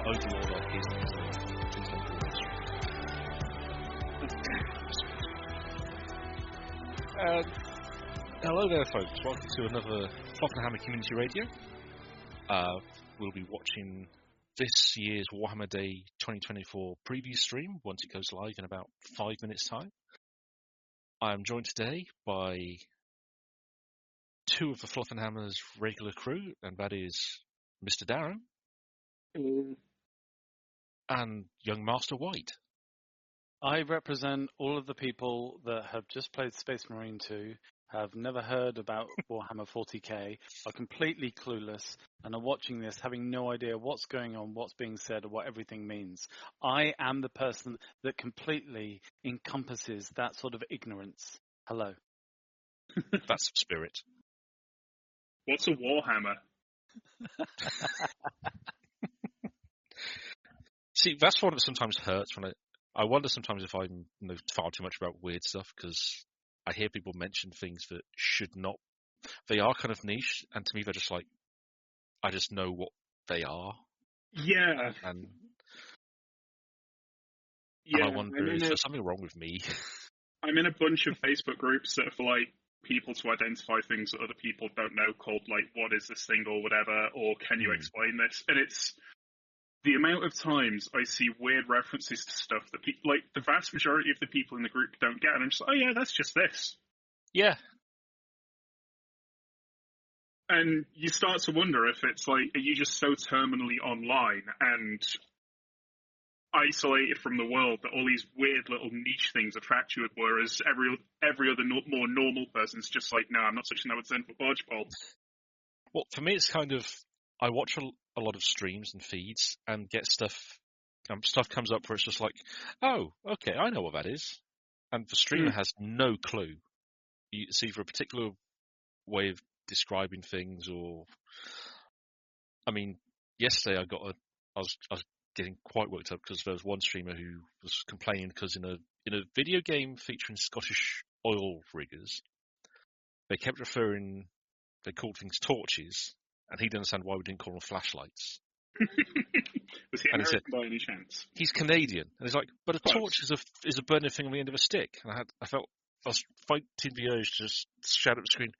Overlord like his please don't call it stream. Hello there, folks. Welcome to another Flock and Hammer Community Radio. We'll be watching this year's Warhammer Day 2024 preview stream once it goes live in about 5 minutes' time. I am joined today by two of the Fluff and Hammer's regular crew, and that is Mr. Darren and young Master White. I represent all of the people that have just played Space Marine 2, have never heard about Warhammer 40k, are completely clueless, and are watching this having no idea what's going on, what's being said, or what everything means. I am the person that completely encompasses that sort of ignorance. Hello. That's the spirit. What's a Warhammer? See, that's one that sometimes hurts when I wonder sometimes if I know far too much about weird stuff, because I hear people mention things that should not. They are kind of niche, and to me they're just like, I just know what they are. Yeah. And yeah, I wonder, is there something wrong with me? I'm in a bunch of Facebook groups that are for, like, people to identify things that other people don't know, called, like, what is this thing or whatever, or can you explain this? And it's the amount of times I see weird references to stuff that people, like, the vast majority of the people in the group don't get, and I'm just like, oh yeah, that's just this. Yeah. And you start to wonder if it's like, are you just so terminally online and isolated from the world that all these weird little niche things attract you, whereas every other more normal person's just like, no, I'm not touching that with 10-foot barge pole. Well, for me, it's kind of, I watch a lot of streams and feeds and get stuff comes up where it's just like, oh, okay, I know what that is. And the streamer has no clue. It's either a particular way of describing things or, I mean, yesterday I was getting quite worked up because there was one streamer who was complaining because in a video game featuring Scottish oil riggers, they kept they called things torches, and he didn't understand why we didn't call them flashlights. Was he American by any chance? He's Canadian, and he's like, but a torch is a burning thing on the end of a stick. And I was fighting the urge to just shout at the screen,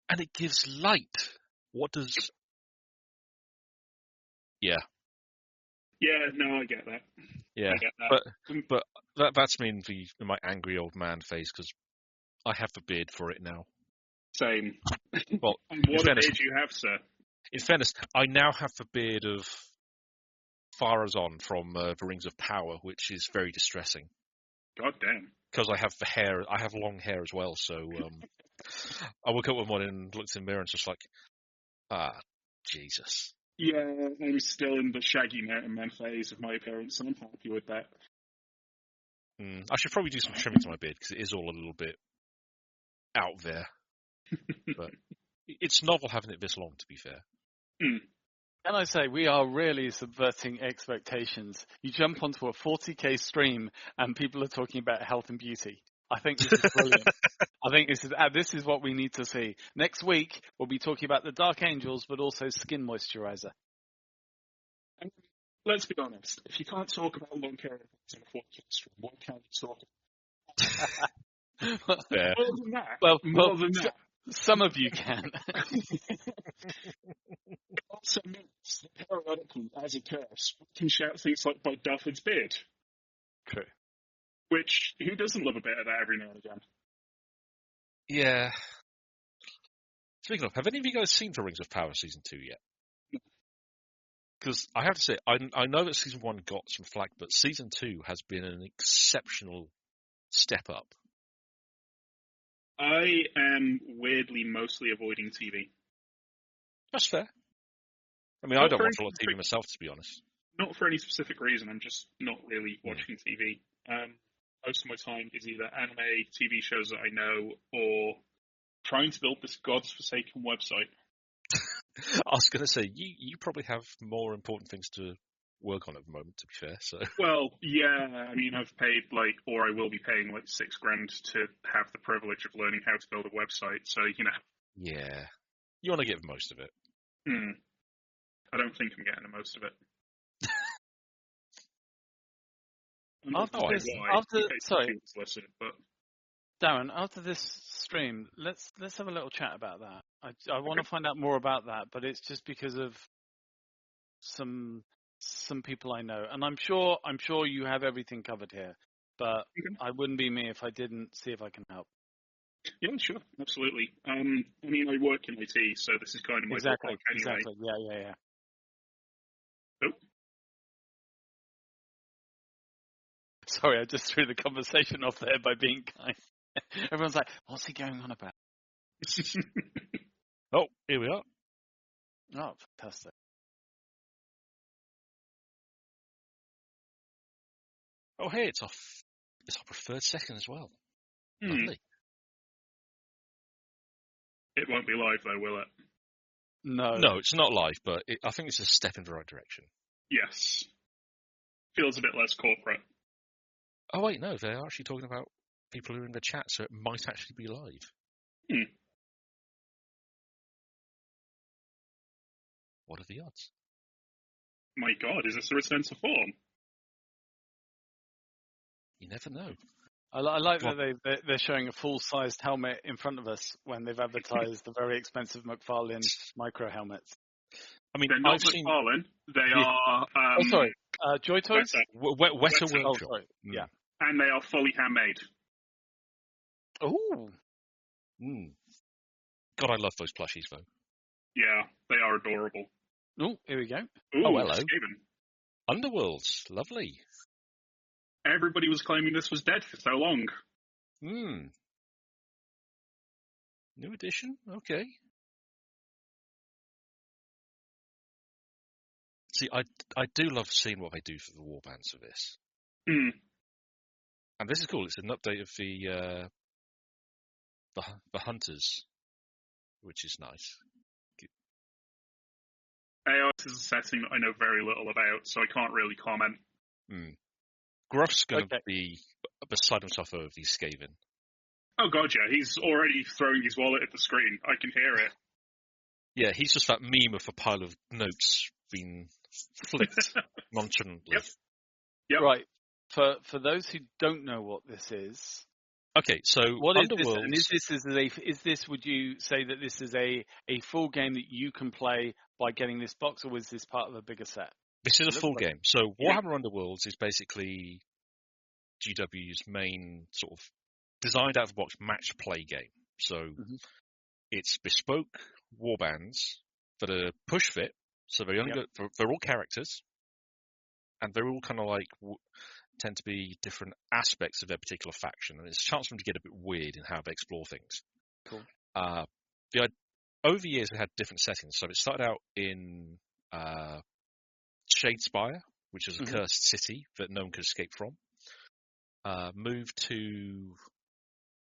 and it gives light. What does? Yeah. Yeah, no, I get that. Yeah, I get that. but that's me in my angry old man phase, because I have the beard for it now. Same. Well, what beard do you have, sir? In fairness, I now have the beard of Fhcr from the Rings of Power, which is very distressing. God damn. Because I have the hair, I have long hair as well, so I woke up one morning and looked in the mirror and just like, Jesus. Yeah, I'm still in the shaggy mountain man phase of my appearance, and I'm happy with that. I should probably do some trimming to my beard, because it is all a little bit out there. But it's novel having it this long, to be fair. Can I say, we are really subverting expectations. You jump onto a 40k stream and people are talking about health and beauty. I think this is brilliant. I think this is what we need to see. Next week, we'll be talking about the Dark Angels, but also skin moisturizer. Let's be honest. If you can't talk about long hair in a 40k stream, what can you talk about? Yeah. More than that. Some of you can. It also means that periodically, as a curse, we can shout things like by Dufford's beard. True. Which, who doesn't love a bit of that every now and again? Yeah. Speaking of, have any of you guys seen The Rings of Power Season 2 yet? Because I have to say, I know that Season 1 got some flack, but Season 2 has been an exceptional step up. I am weirdly mostly avoiding TV. That's fair. I mean, I don't watch a lot of TV myself, to be honest. Not for any specific reason. I'm just not really watching TV. Most of my time is either anime, TV shows that I know, or trying to build this god's-forsaken website. I was going to say, you probably have more important things to work on at the moment, to be fair. So. Well, yeah, I mean, I've paid, or I will be paying, $6,000 to have the privilege of learning how to build a website, so, Yeah. You want to get most of it. I don't think I'm getting the most of it. I'm not After quite this, why. after in case sorry, students listen, but Darren, after this stream, let's have a little chat about that. I want to find out more about that, but it's just because of some people I know, and I'm sure you have everything covered here. But okay. I wouldn't be me if I didn't see if I can help. Yeah, sure, absolutely. I mean, I work in IT, so this is kind of my ballpark anyway. Exactly. Yeah. Oh, Sorry, I just threw the conversation off there by being kind. Everyone's like, "What's he going on about?" Oh, here we are. Oh, fantastic! Oh, hey, it's our preferred second as well. Hmm. Lovely. It won't be live though, will it? No, it's not live, but I think it's a step in the right direction. Yes. Feels a bit less corporate. Oh, wait, no, they're actually talking about people who are in the chat, so it might actually be live. Hmm. What are the odds? My God, is this a return to form? You never know. I like that they're showing a full-sized helmet in front of us when they've advertised the very expensive McFarlane micro helmets. I mean, They're not I've seen... McFarlane. They Yeah. are... sorry. Joy Toys? Weta. Weta Weta. Oh, Workshop. sorry. Yeah. And they are fully handmade. Oh. God, I love those plushies, though. Yeah, they are adorable. Oh, here we go. Ooh, Oh, hello. Skaven. Underworlds. Lovely. Everybody was claiming this was dead for so long. New edition? Okay. See, I do love seeing what they do for the warbands for this. Hmm. And this is cool. It's an update of the hunters, which is nice. AOS is a setting that I know very little about, so I can't really comment. Gruff's going to be beside himself over these Skaven. Oh god, yeah, he's already throwing his wallet at the screen. I can hear it. Yeah, he's just that meme of a pile of notes being flicked nonchalantly. Yep. Right. For those who don't know what this is, okay, so what is Underworlds, this? And is this? Would you say that this is a full game that you can play by getting this box, or is this part of a bigger set? this is a full game. So Warhammer Underworlds is basically GW's main sort of designed out of the box match play game. So it's bespoke warbands that are push fit. So they're only they're all characters, and they're all kind of like tend to be different aspects of their particular faction, and it's a chance for them to get a bit weird in how they explore things. Cool. Over the years, they had different settings. So it started out in Shadespire, which is a cursed city that no one could escape from. Moved to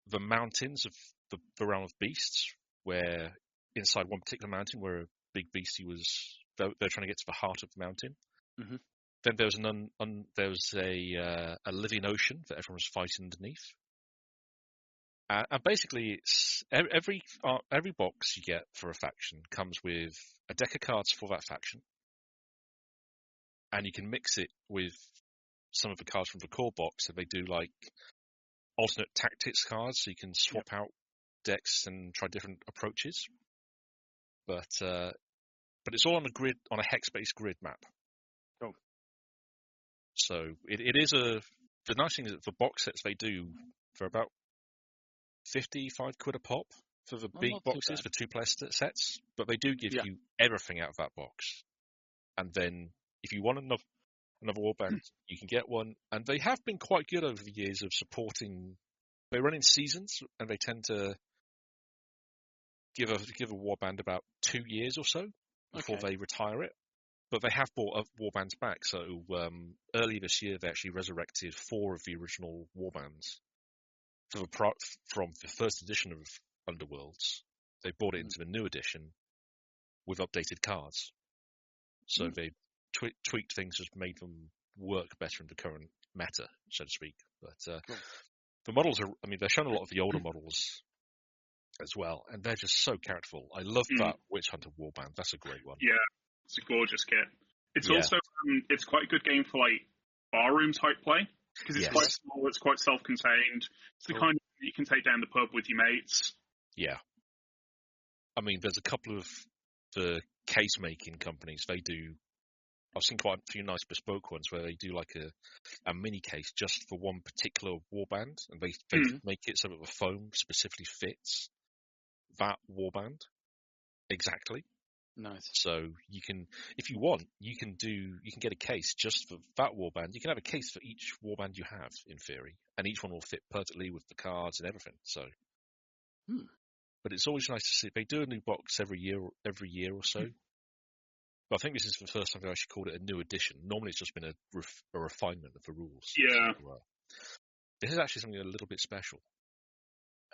the mountains of the realm of beasts, where inside one particular mountain, where a big beastie was, they're trying to get to the heart of the mountain. Then there was a living ocean that everyone was fighting underneath. And basically, it's every box you get for a faction comes with a deck of cards for that faction, and you can mix it with some of the cards from the core box, and they do like alternate tactics cards, so you can swap out decks and try different approaches. But it's all on a grid, on a hex-based grid map. Cool. So it is the nice thing is that the box sets they do for about £55 a pop for the big boxes for 2-player sets, but they do give you everything out of that box. And then if you want another warband, you can get one. And they have been quite good over the years of supporting. They run in seasons, and they tend to give a warband about 2 years or so before they retire it. But they have brought warbands back. So early this year, they actually resurrected 4 of the original warbands from the first edition of Underworlds. They brought it into the new edition with updated cards. So they tweaked things, just made them work better in the current meta, so to speak. But the models are, they're showing a lot of the older models as well, and they're just so characterful. I love that Witch Hunter warband. That's a great one. Yeah, it's a gorgeous kit. It's also, it's quite a good game for like barroom type play. because it's Yes. quite small, it's quite self-contained. It's the Cool. kind of thing you can take down the pub with your mates. Yeah. I mean, there's a couple of the case making companies. I've seen quite a few nice bespoke ones where they do like a mini case just for one particular warband, and they make it so that the foam specifically fits that warband exactly. Nice. So you can, if you want, you can get a case just for that warband. You can have a case for each warband you have, in theory, and each one will fit perfectly with the cards and everything. So, but it's always nice to see. They do a new box every year or so. But I think this is the first time they actually called it a new edition. Normally, it's just been a refinement of the rules. Yeah. So, this is actually something a little bit special.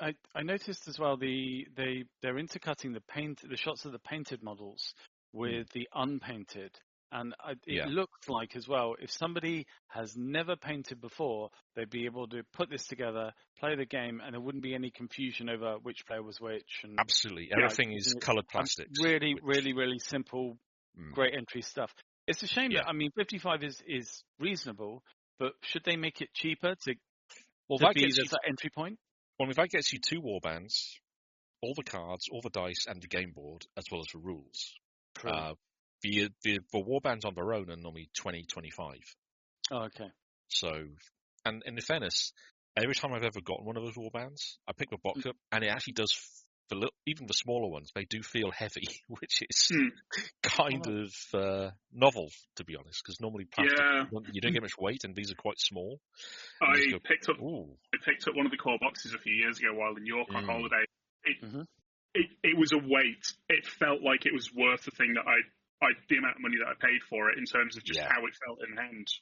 I noticed as well they're intercutting the shots of the painted models with the unpainted, and it looks like as well if somebody has never painted before, they'd be able to put this together, play the game, and there wouldn't be any confusion over which player was which. And absolutely, everything is coloured plastics. Really, really, really simple, great entry stuff. It's a shame that 55 is reasonable, but should they make it cheaper to be that entry point? Well, if that gets you 2 warbands, all the cards, all the dice, and the game board, as well as the rules. The warbands on their own are normally 20, 25. Oh, okay. So, and in fairness, every time I've ever gotten one of those warbands, I pick the box up, and it actually does. Even the smaller ones, they do feel heavy, which is kind of novel, to be honest, because normally plastic, you don't get much weight, and these are quite small. I picked up one of the core boxes a few years ago while in York on holiday. It was a weight. It felt like it was worth the thing that the amount of money that I paid for it in terms of just how it felt in hand.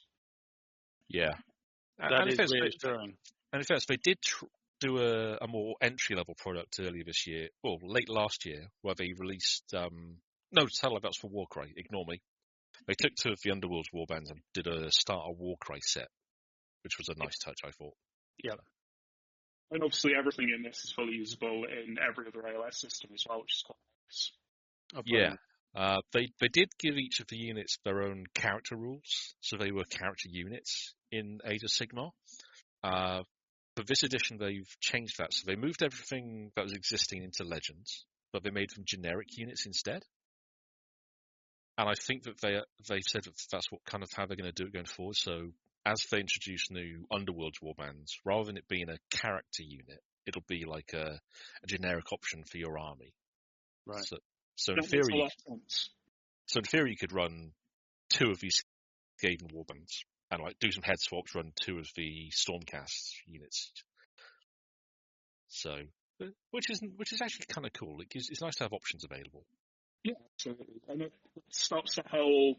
Yeah, that is reassuring. And in fact, they did do a more entry-level product earlier this year, or late last year, where they released... no, that's for Warcry, ignore me. They took 2 of the Underworld's warbands and did a starter Warcry set, which was a nice touch, I thought. Yeah. And obviously everything in this is fully usable in every other AOS system as well, which is quite nice. Yeah. They did give each of the units their own character rules, so they were character units in Age of Sigmar. For this edition, they've changed that. So they moved everything that was existing into Legends, but they made them generic units instead. And I think that they've said that that's how they're going to do it going forward. So as they introduce new Underworld's warbands, rather than it being a character unit, it'll be like a generic option for your army. Right. So in theory, you could run 2 of these Skaven warbands. And do some head swaps, run 2 of the Stormcast units. So, which is actually kind of cool. It's nice to have options available. Yeah, absolutely. And it stops the whole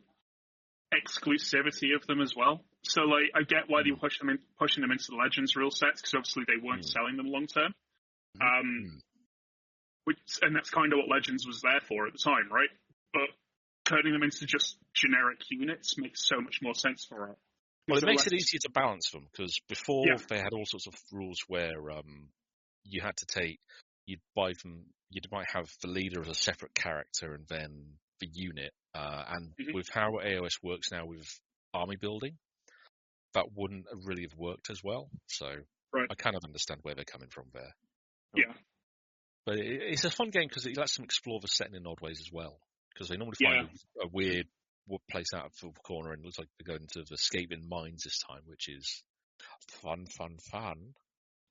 exclusivity of them as well. So, I get why they were pushing them into the Legends rule sets, because obviously they weren't selling them long term. And that's kind of what Legends was there for at the time, right? But turning them into just generic units makes so much more sense for it. Well, it makes it easier to balance them, because before they had all sorts of rules where you had to you'd might have the leader as a separate character and then the unit. And with how AOS works now with army building, that wouldn't really have worked as well. So I kind of understand where they're coming from there. Yeah. But it's a fun game because it lets them explore the setting in odd ways as well. Because they normally find a weird place out of the corner, and it looks like they're going to the Skaven mines this time, which is fun.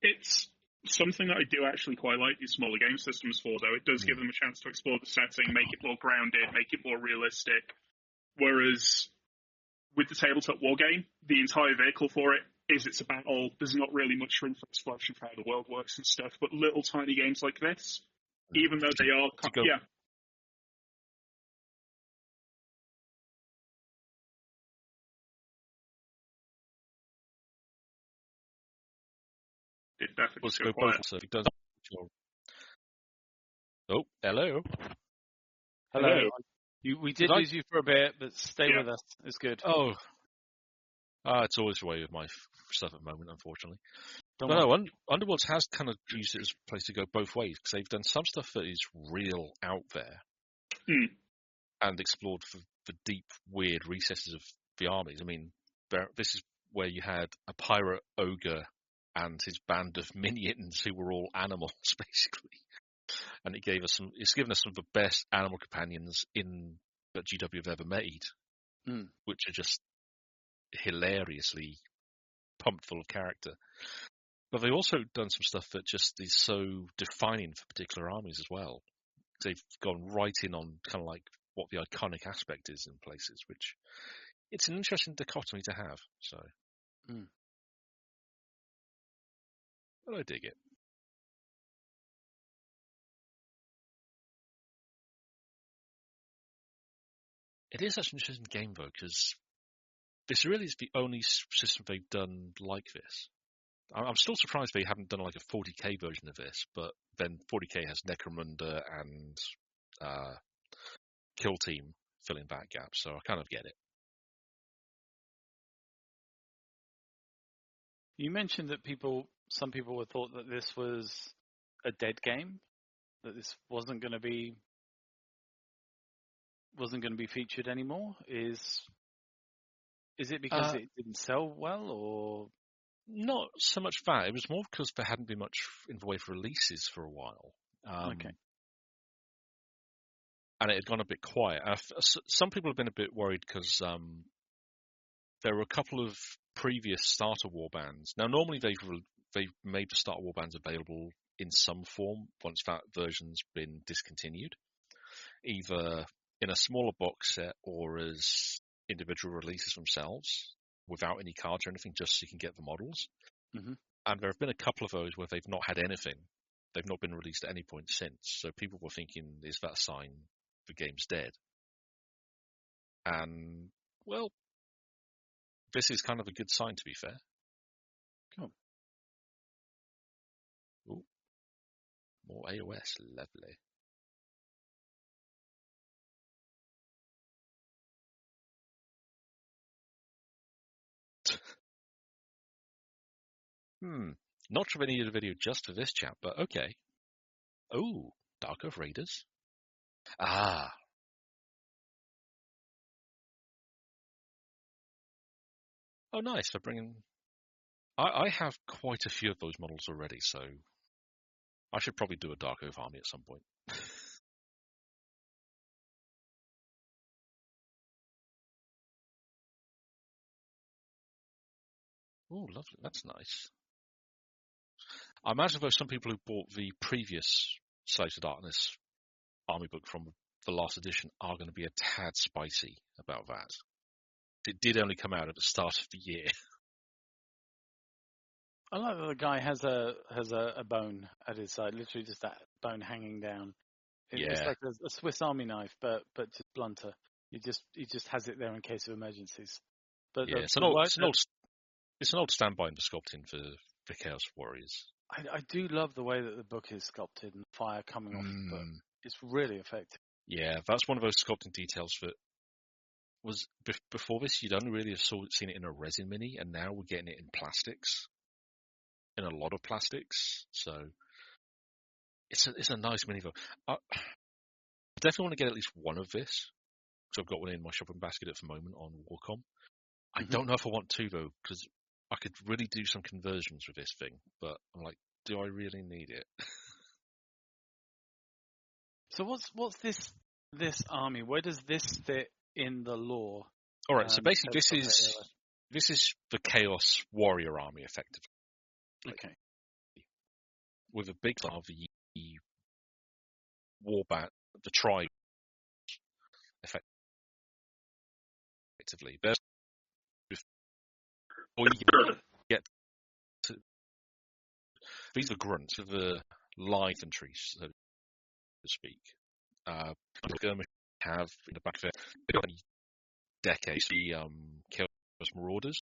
It's something that I do actually quite like these smaller game systems for, though. It does give them a chance to explore the setting, make it more grounded, make it more realistic. Whereas with the tabletop war game, the entire vehicle for it is it's a battle. There's not really much room for exploration for how the world works and stuff. But little tiny games like this, even though they are... It definitely go quiet. Oh, hello. Hello. We did lose you for a bit, but stay with us. It's good. Oh. It's always the way with my stuff at the moment, unfortunately. Underworlds has kind of used it as a place to go both ways, because they've done some stuff that is real out there and explored the deep, weird recesses of the armies. I mean, this is where you had a pirate ogre and his band of minions who were all animals, basically. And it's given us some of the best animal companions that GW have ever made, which are just hilariously pumped full of character. But they've also done some stuff that just is so defining for particular armies as well. They've gone right in on kind of like what the iconic aspect is in places, which it's an interesting dichotomy to have. So, but I dig it. It is such an interesting game though, because this really is the only system they've done like this. I'm still surprised they haven't done like a 40k version of this, but then 40k has Necromunda and Kill Team filling that gap, so I kind of get it. You mentioned that some people would thought that this was a dead game, that this wasn't going to be featured anymore. Is it because it didn't sell well, or not so much that? It was more because there hadn't been much in the way of releases for a while. Okay. And it had gone a bit quiet. Some people have been a bit worried because there were a couple of previous starter warbands. Now, normally they've made the starter warbands available in some form once that version's been discontinued, either in a smaller box set or as individual releases themselves without any cards or anything, just so you can get the models. Mm-hmm. And there have been a couple of those where they've not had anything. They've not been released at any point since. So people were thinking, is that a sign the game's dead? And, well, this is kind of a good sign, to be fair. Cool. Ooh, more AOS, lovely. Not sure if I needed a video just for this chat, but okay. Oh, Dark Oath Raiders. Ah. Oh, nice. They're bringing... I have quite a few of those models already, so I should probably do a Dark Oath army at some point. Oh, lovely. That's nice. I imagine though some people who bought the previous Slaves of Darkness army book from the last edition are going to be a tad spicy about that. It did only come out at the start of the year. I like that the guy has a bone at his side, literally just that bone hanging down. It's like a Swiss Army knife, but just blunter. He just has it there in case of emergencies. But yeah, it's an old standby in the sculpting for the Chaos Warriors. I do love the way that the book is sculpted and the fire coming off the book. It's really effective. Yeah, that's one of those sculpting details that was before this. You'd only really have seen it in a resin mini, and now we're getting it in plastics, in a lot of plastics. So it's a nice mini though. I definitely want to get at least one of this because I've got one in my shopping basket at the moment on Warcom. I don't know if I want to though, because I could really do some conversions with this thing, but I'm like, do I really need it? So what's this army? Where does this fit in the lore? All right, so basically this is the Chaos Warrior army, effectively. Okay. With a big part of the warband, the tribe, effectively. But before you get to these are grunts of the light infantry, so to speak. Skirmish have in the back of their decades the Chaos Marauders.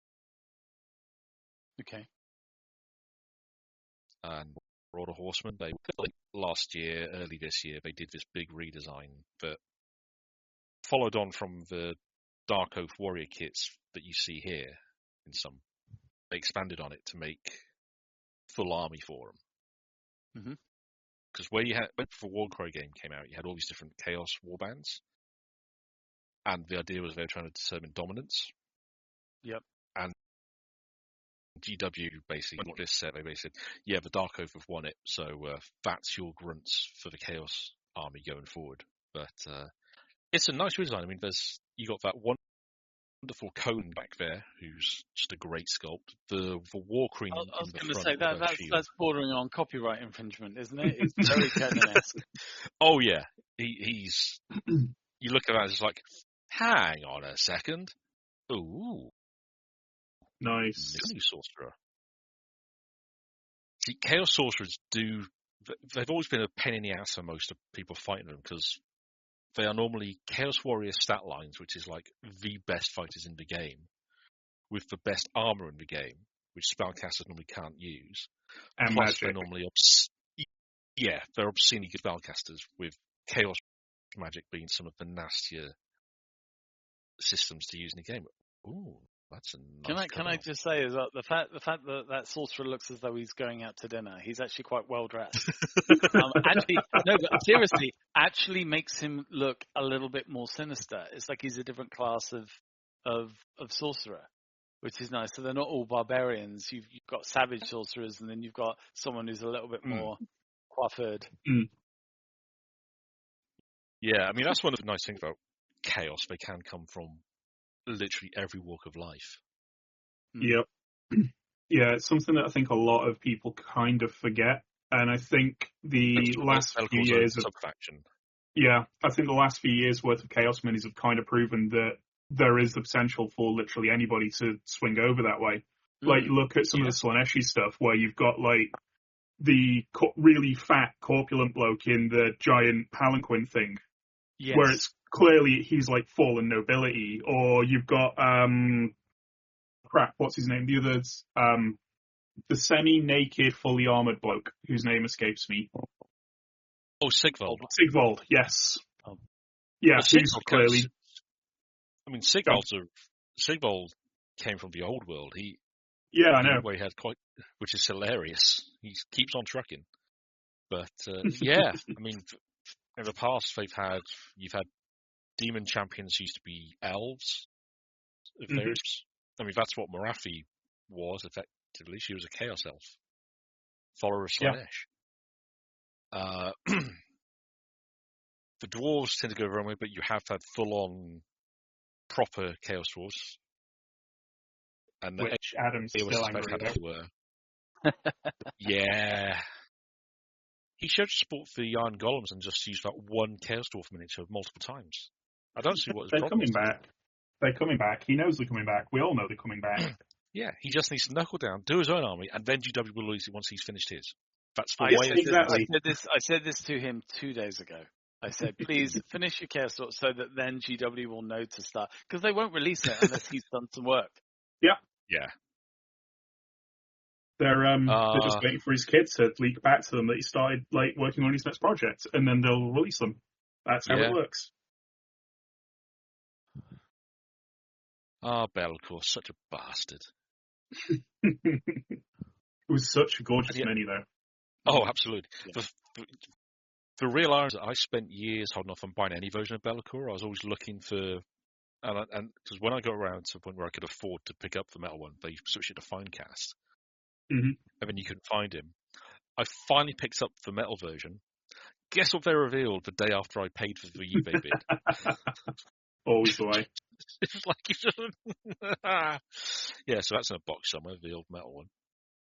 Okay. And Marauder Horsemen. They last year, early this year, they did this big redesign that followed on from the Dark Oath Warrior kits that you see here. In some, they expanded on it to make full army for them. Because when the Warcry game came out, you had all these different Chaos warbands, and the idea was they were trying to determine dominance. Yep. And GW basically what this said. They basically said, yeah, the Dark Oath have won it, so that's your grunts for the Chaos Army going forward. But it's a nice redesign. I mean, you got that wonderful cone back there, who's just a great sculpt. The War Queen I in was the going to front say with her shield. that's bordering on copyright infringement, isn't it? It's very Conan-esque. Oh yeah, he's. You look at that, it's like, hang on a second. Ooh, Nice. new sorcerer. See, Chaos Sorcerers they've always been a pain in the ass for most of people fighting them, because they are normally Chaos Warrior stat lines, which is like the best fighters in the game, with the best armor in the game, which spellcasters normally can't use. And Plus, magic. they're normally they're obscenely good spellcasters, with Chaos Magic being some of the nastier systems to use in the game. Ooh, that's a nice. Can I just say is that the fact that sorcerer looks as though he's going out to dinner, he's actually quite well dressed. Actually, no, but seriously, actually makes him look a little bit more sinister. It's like he's a different class of sorcerer, which is nice. So they're not all barbarians. You've got savage sorcerers, and then you've got someone who's a little bit more coiffured. Yeah, I mean that's one of the nice things about Chaos. They can come from literally every walk of life. Yep. Yeah, it's something that I think a lot of people kind of forget, and I think the last few years of subfaction. Yeah, I think the last few years worth of Chaos Minis have kind of proven that there is the potential for literally anybody to swing over that way. Like, look at some of the Slaneshi stuff where you've got like the really fat, corpulent bloke in the giant palanquin thing, where it's clearly he's like fallen nobility, or you've got what's his name? The others, the semi-naked, fully armored bloke whose name escapes me. Oh, Sigvald. Sigvald, yes. Oh. Yeah, he's clearly. I mean, Sigvald came from the old world. I know. Where he had which is hilarious. He keeps on trucking. But yeah, I mean, in the past you've had demon champions used to be elves. I mean, that's what Marathi was effectively. She was a chaos elf, follower of Slanesh. Yeah. The dwarves tend to go the wrong way, but you have had full-on proper chaos dwarves. And which Adam's still angry about. Yeah. He should sport the Iron Golems and just use that one Chaos Dwarf miniature multiple times. I don't see what his problem is. They're coming back. They're coming back. He knows they're coming back. We all know they're coming back. Yeah, he just needs to knuckle down, do his own army, and then GW will release it once he's finished his. That's the way exactly. I said this to him 2 days ago. I said, please finish your Chaos Dwarf so that then GW will know to start. Because they won't release it unless he's done some work. Yeah. Yeah. They're just waiting for his kids to leak back to them that he started like working on his next project, and then they'll release them. That's how it works. Belcour, such a bastard. It was such a gorgeous mini, though. Oh, absolutely. Yeah. The real irony is that I spent years holding off on buying any version of Belcour. I was always looking for, and because when I got around to the point where I could afford to pick up the metal one, they switched it to Finecast. Mm-hmm. And then you couldn't find him. I finally picked up the metal version. Guess what they revealed the day after I paid for the eBay bid? Always the way. It's like yeah, so that's in a box somewhere, the old metal one.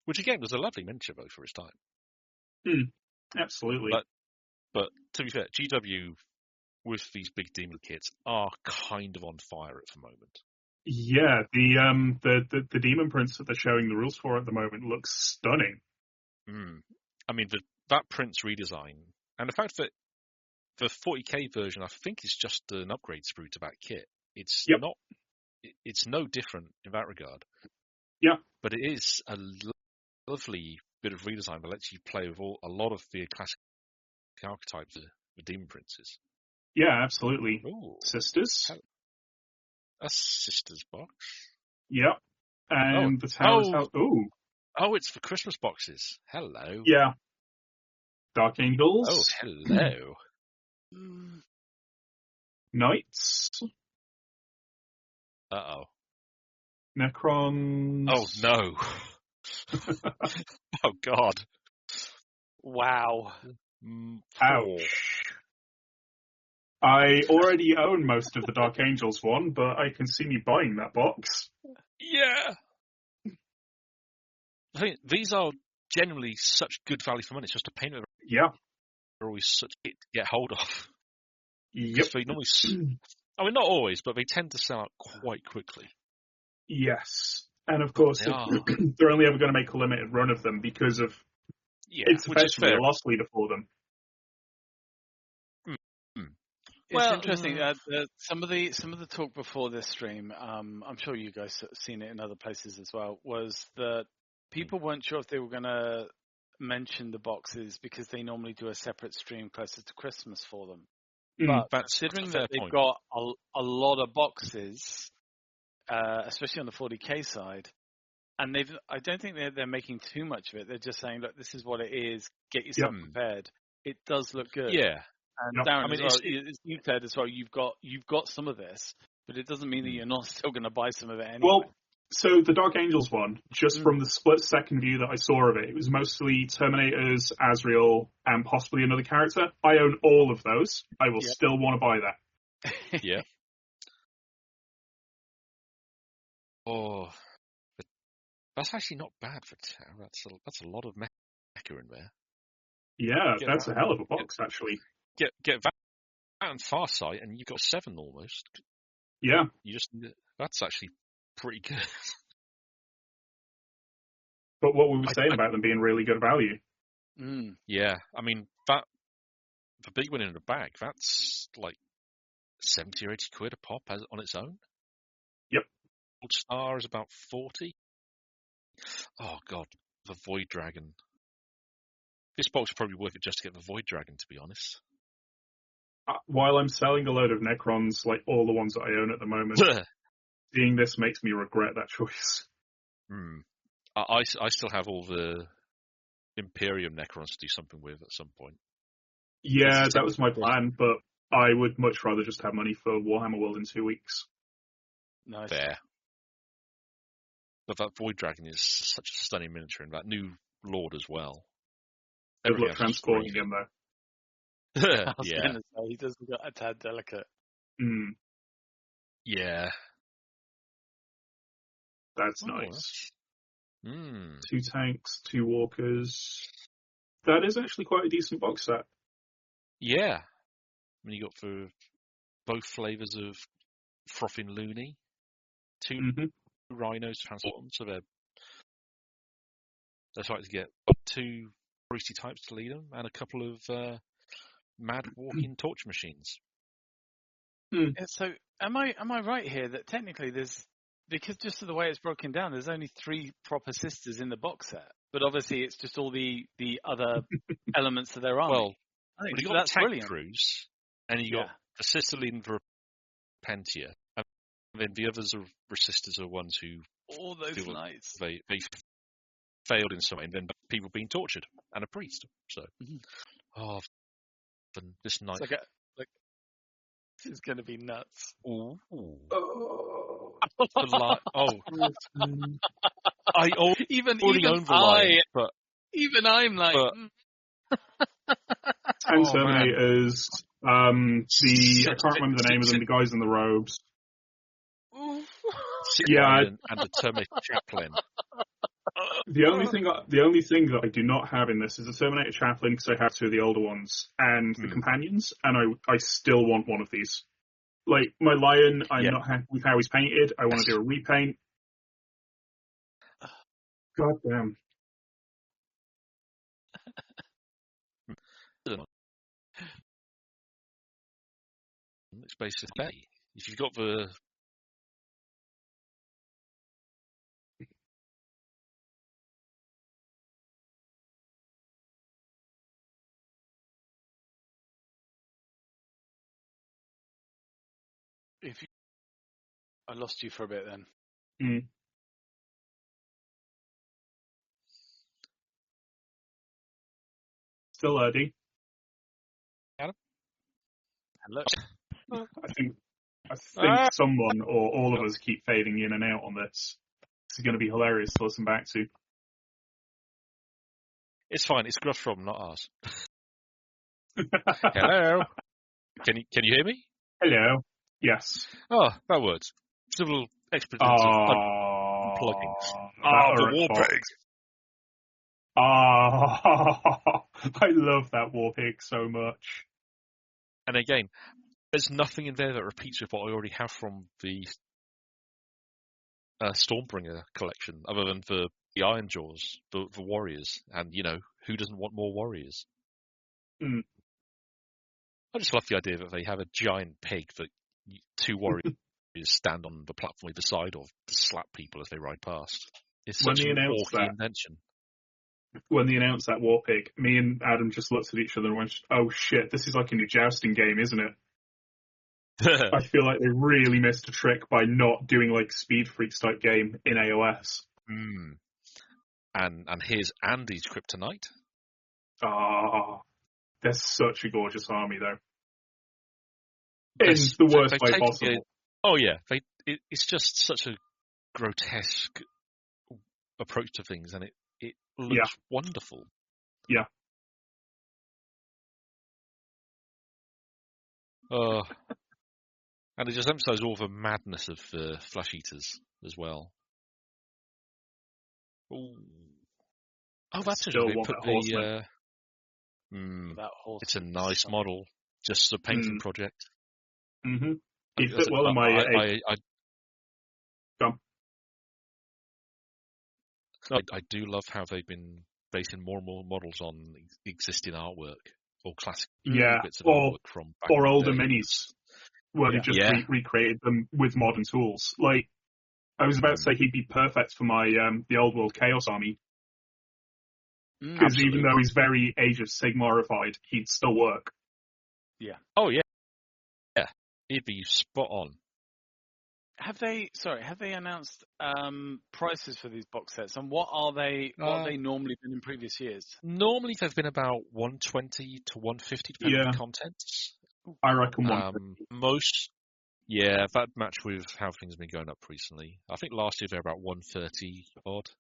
Which again was a lovely miniature though for his time. Absolutely. But to be fair, GW with these big demon kits are kind of on fire at the moment. Yeah, the demon prints that they're showing the rules for at the moment looks stunning. I mean, that Prince redesign, and the fact that the 40k version, I think, is just an upgrade sprue to that kit. It's not. It's no different in that regard. Yeah, but it is a lovely bit of redesign that lets you play with a lot of the classic archetypes of the demon princes. Yeah, absolutely. Ooh. Sisters. A sisters box. Yep. And the Tower's House. Ooh. Oh, it's for Christmas boxes. Hello. Yeah. Dark Angels. Oh, hello. Knights. Uh-oh. Necrons. Oh, no. Oh God. Wow. 4. Ouch. I already own most of the Dark Angels one, but I can see me buying that box. Yeah. I think these are generally such good value for money. It's just a pain that Yeah. they're always such a hit to get hold of. Yep. They normally, I mean, not always, but they tend to sell out quite quickly. Yes. And of course, They are. they're only ever going to make a limited run of them because of it's Which is effectively fair. a loss leader for them. It's interesting. Some of the talk before this stream, I'm sure you guys have seen it in other places as well, was that people weren't sure if they were going to mention the boxes because they normally do a separate stream closer to Christmas for them. But considering that they've got a lot of boxes, especially on the 40k side, and I don't think they're making too much of it. They're just saying, look, this is what it is. Get yourself prepared. It does look good. Yeah. And Darren, as well, as you said as well, you've got some of this, but it doesn't mean that you're not still going to buy some of it anyway. Well, so the Dark Angels one, just from the split-second view that I saw of it was mostly Terminators, Azrael, and possibly another character. I own all of those. I will still want to buy that. Yeah. Oh, that's actually not bad for Terra. That's a lot of mecha in there. Yeah, that's a hell of a box, actually. Get that and Farsight, and you've got 7 almost. Yeah. That's actually pretty good. But what were we saying about them being really good value? Yeah, I mean, the big one in the bag, that's like 70 or 80 quid a pop on its own. Yep. Gold Star is about 40. Oh, God, the Void Dragon. This box is probably worth it just to get the Void Dragon, to be honest. While I'm selling a load of Necrons, like all the ones that I own at the moment, seeing this makes me regret that choice. I still have all the Imperium Necrons to do something with at some point. Yeah, that was my plan, but I would much rather just have money for Warhammer World in 2 weeks. Nice. Fair. But that Void Dragon is such a stunning miniature, and that new Lord as well. Good luck transporting him, though. I was going to say, he does look a tad delicate. Yeah. That's nice. 2 tanks, 2 walkers. That is actually quite a decent box set. Yeah. I mean, you got for both flavours of frothing loony, 2 rhinos transformed, so they're like to get 2 priesty types to lead them, and a couple of mad walking torch machines. So, am I right here that technically because just of the way it's broken down, there's only 3 proper sisters in the box set, but obviously it's just all the other elements of their army. Well, I think you got that's tank brilliant. crews, and you got the sister leading for Pentia, and then the others are sisters are ones who all those knights they failed in some way, and then people being tortured, and a priest. So, this night. This is going to be nuts. Ooh. I already own the Lion, but even I'm like. And Terminators, I can't remember the name of them, the guys in the robes. And the Terminator Chaplain. The only thing that I do not have in this is the Terminator Chaplain, because I have 2 of the older ones, and the Companions, and I still want one of these. Like, my Lion, I'm not happy with how he's painted. I want to do a repaint. God damn. It's basically if you've got the I lost you for a bit then. Still early. Hello. I think someone or all of us keep fading in and out on this. This is going to be hilarious to listen back to. It's fine. It's Gruff from, not ours. Hello. Can you hear me? Hello. Yes. Oh, that works. It's a little expletive unplugging. The war pig. I love that war pig so much. And again, there's nothing in there that repeats with what I already have from the Stormbringer collection, other than the Iron Jaws, the warriors, and who doesn't want more warriors? Mm. I just love the idea that they have a giant pig that two warriors stand on the platform either side of to slap people as they ride past. It's such an orky invention. When they announced that war pig, me and Adam just looked at each other and went, "Oh shit, this is like a new jousting game, isn't it?" I feel like they really missed a trick by not doing like Speed Freaks type game in AOS. Mm. And here's Andy's Kryptonite. They're such a gorgeous army, though. In the worst way possible. Oh yeah, it's just such a grotesque approach to things, and it looks wonderful. Yeah. And it just emphasises all the madness of Flesh Eaters as well. Ooh. Oh, that's still they want put that the. It's a nice model, just a painting project. Mm-hmm. It fit well in my. I do love how they've been basing more and more models on existing artwork or classic bits of artwork from back or in older the day. minis, where they just recreated them with modern tools. Like I was about to say, he'd be perfect for my the Old World Chaos Army, because even though he's very Age of Sigmarified, he'd still work. Yeah. Oh yeah. Yeah, he'd be spot on. Have they announced prices for these box sets, and what are they normally been in previous years? Normally they've been about 120 to 150 depending on the contents. I reckon 150. That match with how things have been going up recently. I think last year they were about 130 odd.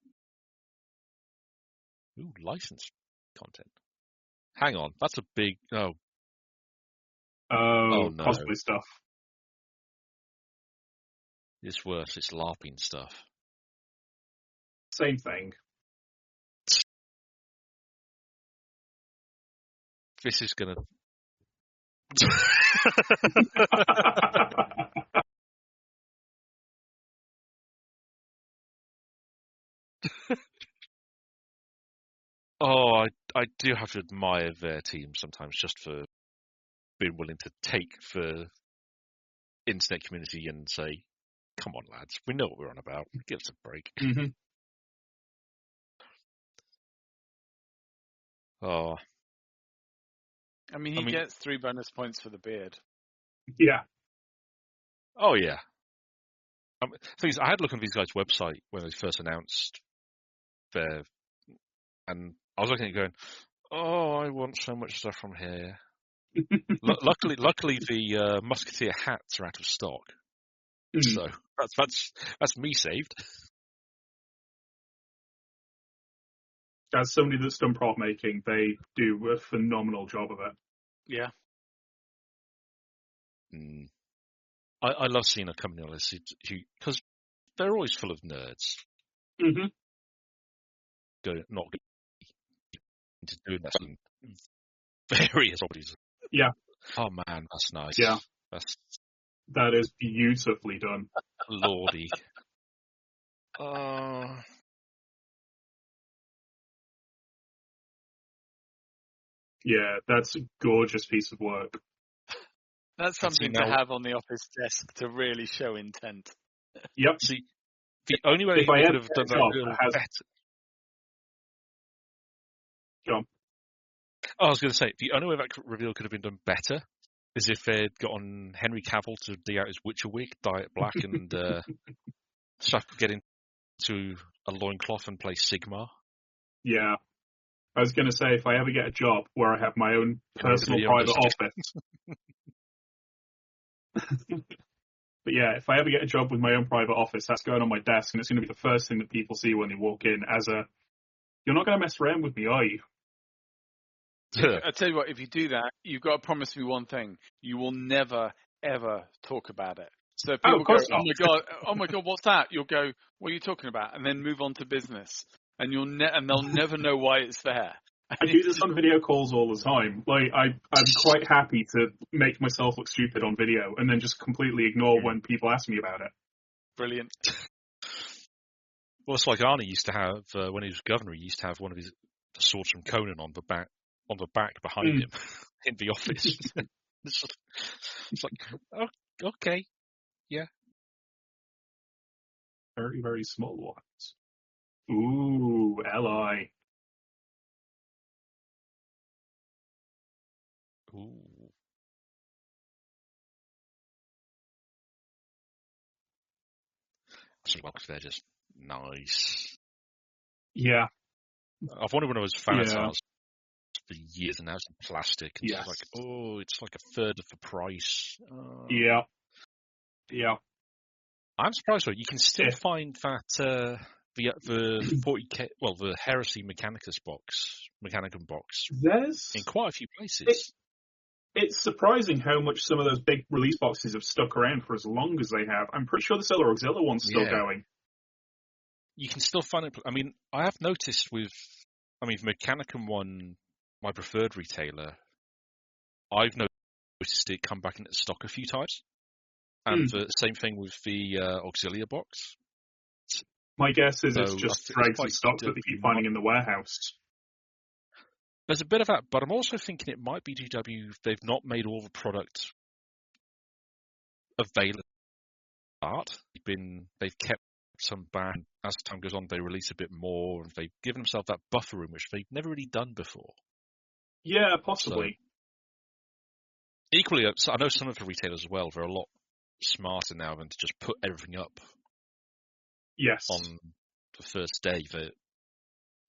Ooh, licensed content. Hang on, that's a big oh no. Cosplay stuff. It's worse. It's LARPing stuff. Same thing. This is gonna. I do have to admire their team sometimes just for being willing to take the internet community and say, come on, lads, we know what we're on about. Give us a break. Mm-hmm. Oh. I mean, he gets 3 bonus points for the beard. Yeah. Oh, yeah. I had a look on these guys' website when they first announced their... And I was looking at it going, I want so much stuff from here. Luckily, the Musketeer hats are out of stock. So that's me saved. As somebody that's done prop making, they do a phenomenal job of it. Yeah. I love seeing a company like this because they're always full of nerds. Mm-hmm. Not into doing that in various hobbies. Yeah. Oh man, that's nice. Yeah. That is beautifully done. Lordy. Yeah, that's a gorgeous piece of work. That's something to have on the office desk to really show intent. Yep. See, the only way I could have done that a little better. John. I was going to say, the only way that reveal could have been done better is if they'd gotten Henry Cavill to dig out his Witcher wig, dye it black, and get into a loincloth and play Sigmar. Yeah. I was going to say, if I ever get a job where I have my own personal private office. But yeah, if I ever get a job with my own private office, that's going on my desk, and it's going to be the first thing that people see when they walk in you're not going to mess around with me, are you? I tell you what, if you do that, you've got to promise me one thing: you will never ever talk about it. So if people go, oh my god, what's that? You'll go, what are you talking about? And then move on to business, and and they'll never know why it's there. I do this on video calls all the time. Like, I'm quite happy to make myself look stupid on video and then just completely ignore when people ask me about it. Brilliant. Well, it's like Arnie used to have, when he was governor, he used to have one of his swords from Conan on the back behind him in the office. It's like, oh, okay, yeah. Very, very small ones. Ooh, Li. Ooh. Because they're just nice. Yeah. I've wanted one of those Fanatars for years, and now it's in plastic. And it's like, oh, it's like a third of the price. Yeah. Yeah. I'm surprised though. You can still find that the 40K, well, the Heresy Mechanicum box, in quite a few places. It's surprising how much some of those big release boxes have stuck around for as long as they have. I'm pretty sure the Solar Auxilia one's still going. You can still find it. I mean, I have noticed the Mechanicum one, my preferred retailer, I've noticed it come back into stock a few times. And the same thing with the Auxilia box. My guess is it's just drags of stock that they keep finding in the warehouse. There's a bit of that, but I'm also thinking it might be GW. They've not made all the product available. They've kept some back. As time goes on, they release a bit more, and they've given themselves that buffer room, which they've never really done before. Yeah, possibly. So, equally, I know some of the retailers as well. They're a lot smarter now than to just put everything up. Yes. On the first day,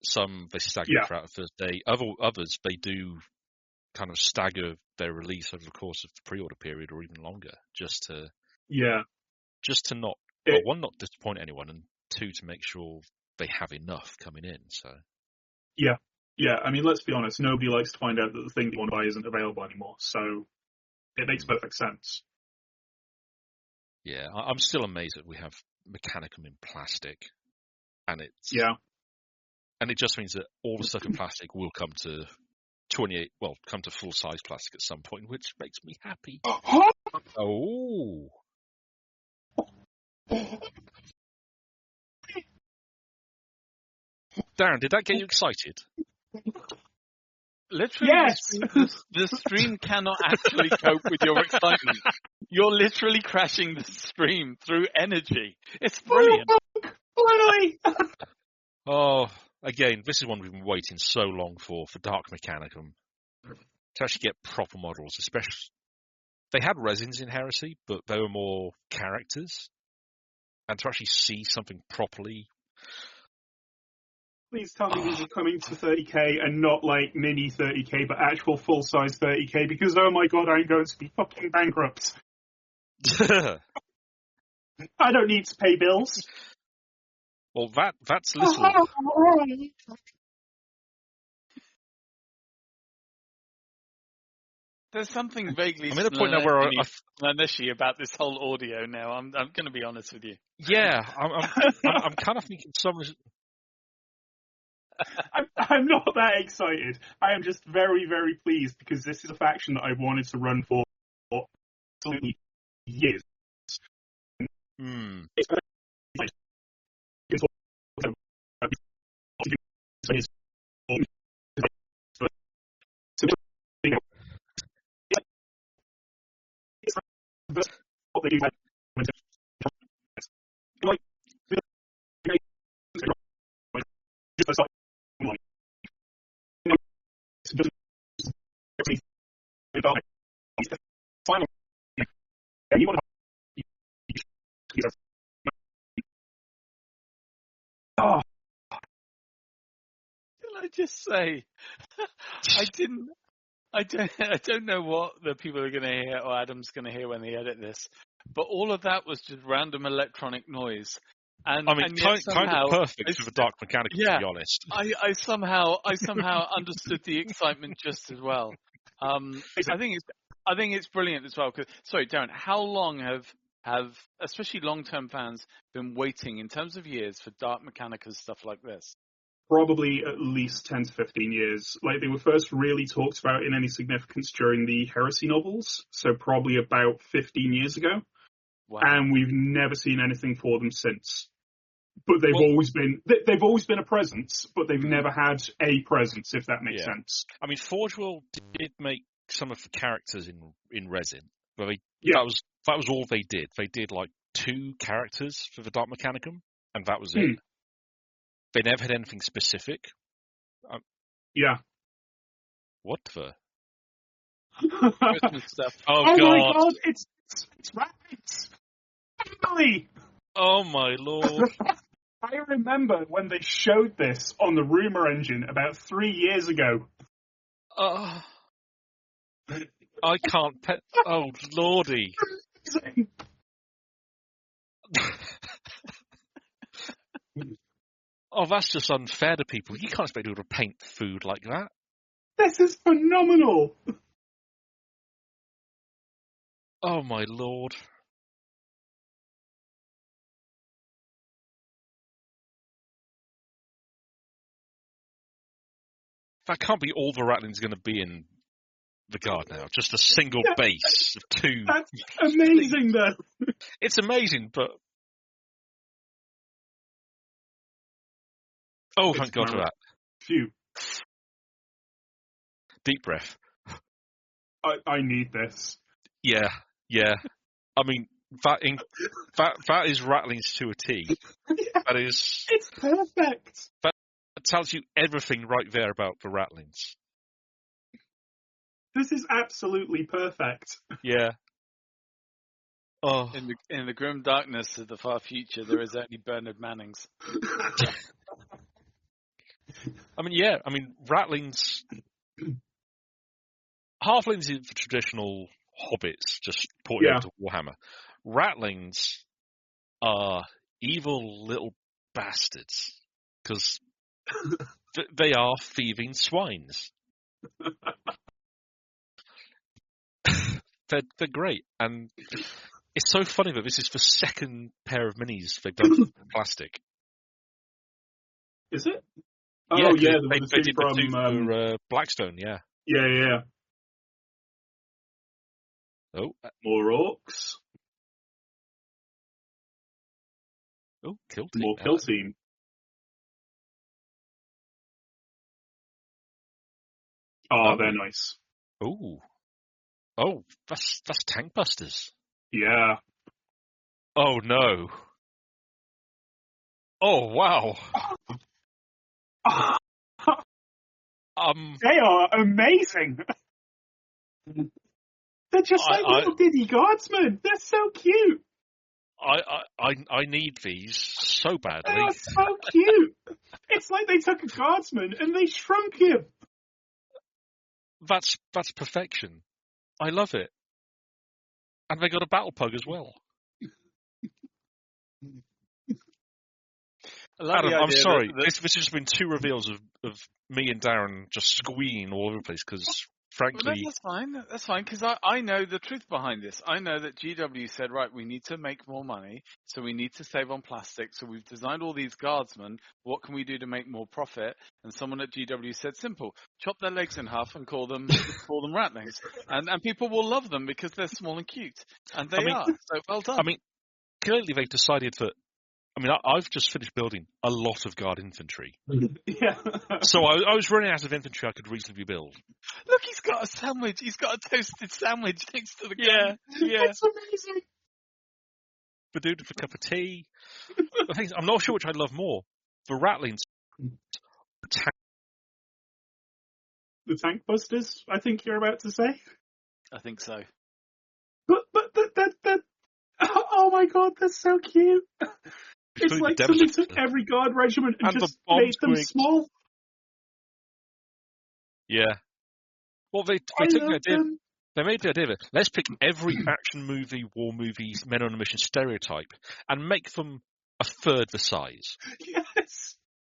some they stagger throughout the first day. Others they do kind of stagger their release over the course of the pre-order period or even longer, just to not not disappoint anyone, and two, to make sure they have enough coming in. So yeah. I mean, let's be honest. Nobody likes to find out that the thing they want to buy isn't available anymore. So it makes perfect sense. Yeah, I'm still amazed that we have Mechanicum in plastic, and it's and it just means that all the stuff in plastic will come to full size plastic at some point, which makes me happy. Oh. Darren, did that get you excited? Literally, yes. The stream cannot actually cope with your excitement. You're literally crashing the stream through energy. It's brilliant. Finally! Oh, again, this is one we've been waiting so long for Dark Mechanicum. To actually get proper models, especially. They had resins in Heresy, but they were more characters. And to actually see something properly. Please tell me these are coming to 30k and not like mini 30k, but actual full-size 30k, because oh my god, I'm going to be fucking bankrupt. I don't need to pay bills. Well, that's little. There's something vaguely I'm at a point now where snurnishy about this whole audio now. I'm going to be honest with you. Yeah, I'm kind of thinking I'm not that excited. I am just very, very pleased because this is a faction that I've wanted to run for absolutely years. Oh. Can I just say, I don't know what the people are going to hear or Adam's going to hear when they edit this, but all of that was just random electronic noise. And I mean, and yet kind somehow, of perfect for the Dark Mechanical, yeah, to be honest. I somehow understood the excitement just as well. I think it's brilliant as well. Sorry, Darren, how long have especially long-term fans been waiting in terms of years for Dark Mechanica stuff like this? Probably at least 10 to 15 years. Like, they were first really talked about in any significance during the Heresy novels, so probably about 15 years ago. Wow. And we've never seen anything for them since. But they've always been a presence, but they've never had a presence, if that makes sense. I mean, Forge World did make some of the characters in resin, but that was all they did. They did like 2 characters for the Dark Mechanicum, and that was it. They never had anything specific. Yeah. What the? Christmas stuff. Oh my God! God! It's right. Finally! Oh my Lord! I remember when they showed this on the rumor engine about 3 years ago. I can't. Oh Lordy! Oh, that's just unfair to people. You can't expect people to paint food like that. This is phenomenal. Oh my Lord! That can't be all the Rattling's going to be in the Guard now. Just a single base of 2. That's amazing, though. It's amazing, but thank God for that. Phew. Deep breath. I need this. Yeah. I mean, that is Rattlings to a T. That is. It's perfect. That tells you everything right there about the Rattlings. This is absolutely perfect. Yeah. Oh. In the grim darkness of the far future, there is only Bernard Mannings. I mean, Rattlings. Halflings are the traditional hobbits, just ported over to Warhammer. Rattlings are evil little bastards, because they are thieving swines. They're great, and it's so funny that this is the second pair of minis they've done for plastic. Is it? Oh, yeah, they did the 2 for Blackstone, yeah. Yeah. Oh. More orcs. Oh, kill team. More kill team. Oh, they're nice. Oh, that's Tank Busters. Yeah. Oh no. Oh wow. They are amazing. They're just like little Diddy Guardsmen. They're so cute. I need these so badly. They are so cute. It's like they took a Guardsman and they shrunk him. That's perfection. I love it. And they got a battle pug as well. Adam, I'm sorry. This has just been 2 reveals of me and Darren just squeeing all over the place because, frankly... Well, that's fine, because I know the truth behind this. I know that GW said, right, we need to make more money, so we need to save on plastic, so we've designed all these guardsmen. What can we do to make more profit? And someone at GW said, simple, chop their legs in half and call them Rattlings. And people will love them because they're small and cute. And they are, so well done. I mean, clearly they've decided that... I mean, I've just finished building a lot of Guard infantry. Yeah. So I was running out of infantry I could reasonably build. Look, he's got a sandwich. He's got a toasted sandwich next to the gun. Yeah. It's amazing. The dude with a cup of tea. The thing is, I'm not sure which I love more. The Rattlings. The Tank Busters, I think you're about to say. I think so. But oh my God, they're so cute. It's like somebody took every Guard regiment and just made them small. Yeah. Well, they took the idea. They made the idea of it. Let's pick every action movie, war movie, men on a mission stereotype and make them a third the size. Yes.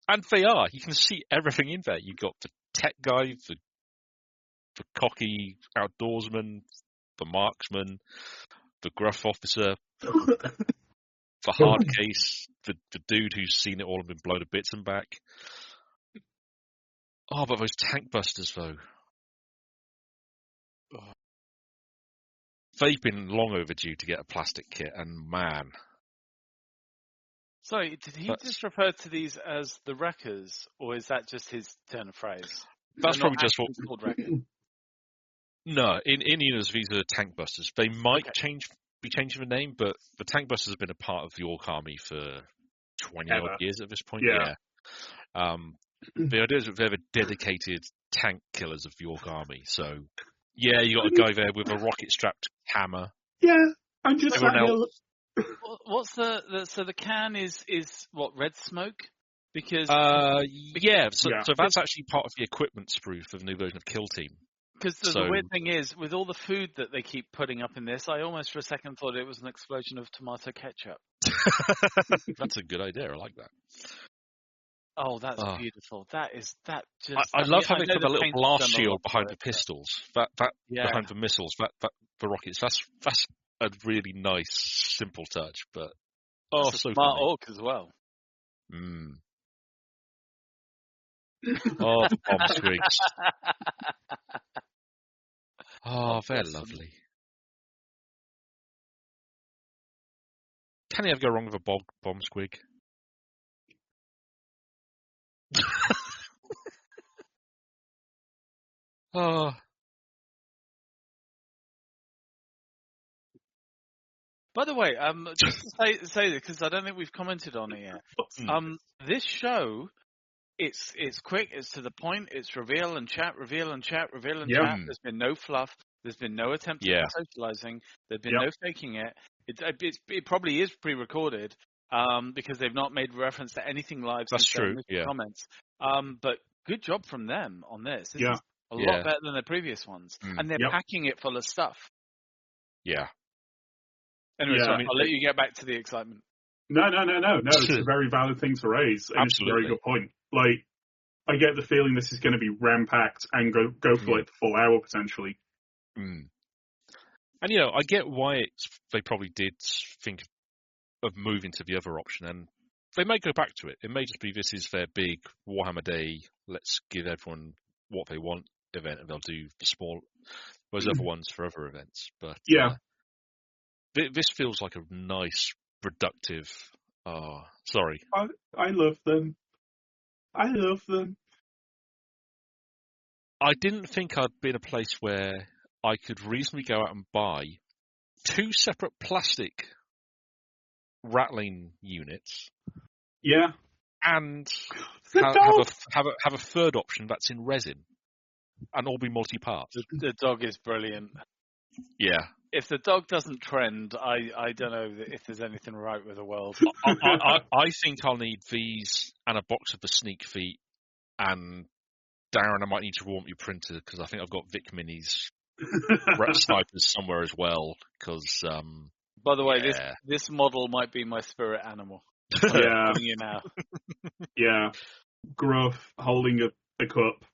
And they are. You can see everything in there. You've got the tech guy, the cocky outdoorsman, the marksman, the gruff officer, the hard case, the dude who's seen it all and been blown to bits and back. Oh, but those tank busters, though. Oh. They've been long overdue to get a plastic kit, and man. Sorry, did he just refer to these as the Wreckers, or is that just his turn of phrase? That's probably just what... called Wreckers. No, in Universe, these are tank busters. They might be changing the name, but the tank busters have been a part of the Orc Army for 20-odd years at this point. Yeah. The idea is that they're the dedicated tank killers of the Orc Army. So, yeah, you got a guy there with a rocket-strapped hammer. Yeah, I'm just What's so the can is what, red smoke? Because so that's actually part of the equipment sprue for the new version of Kill Team. Because the weird thing is, with all the food that they keep putting up in this, I almost for a second thought it was an explosion of tomato ketchup. That's a good idea. I like that. Oh, that's beautiful. That just. I love how they put a little blast shield behind the pistols. That behind the missiles. That the rockets. That's a really nice, simple touch. But so smart orc as well. Oh, the bomb squigs. Oh, they're lovely. Can you ever go wrong with a bomb squig? Oh. By the way, just to say this, because I don't think we've commented on it yet. This show, it's quick, it's to the point, it's reveal and chat, reveal and chat, reveal and chat. There's been no fluff. There's been no attempt at socializing. There's been no faking it. It probably is pre-recorded because they've not made reference to anything live. That's true. Comments. But good job from them on this. This is a lot better than the previous ones, and they're packing it full of stuff. Yeah. Anyway, so I'll let you get back to the excitement. No. It's a very valid thing to raise, and it's a very good point. Like, I get the feeling this is going to be ram-packed and go for like the full hour potentially. And I get why they probably did think of moving to the other option, and they may go back to it. It may just be this is their big Warhammer Day. Let's give everyone what they want event, and they'll do those other ones for other events. But this feels like a nice, productive. Sorry. I love them. I love them. I didn't think I'd be in a place where I could reasonably go out and buy 2 separate plastic rattling units. Yeah. And have a third option that's in resin, and all be multi-parts. The dog is brilliant. Yeah. If the dog doesn't trend, I don't know if there's anything right with the world. I think I'll need these and a box of the sneak feet, and Darren, I might need to warm your printer because I think I've got Vic Minis snipers somewhere as well. Because by the way, this model might be my spirit animal. Yeah. You now. Yeah. Gruff holding a cup.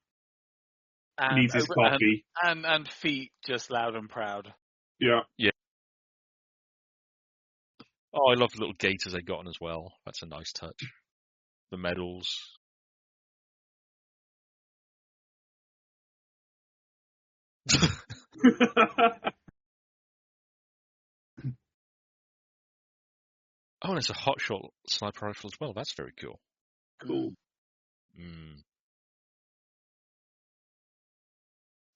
Needs his coffee. And feet just loud and proud. Yeah. Yeah. Oh, I love the little gaiters they got on as well. That's a nice touch. The medals. Oh, and it's a hotshot sniper rifle as well. That's very cool. Cool.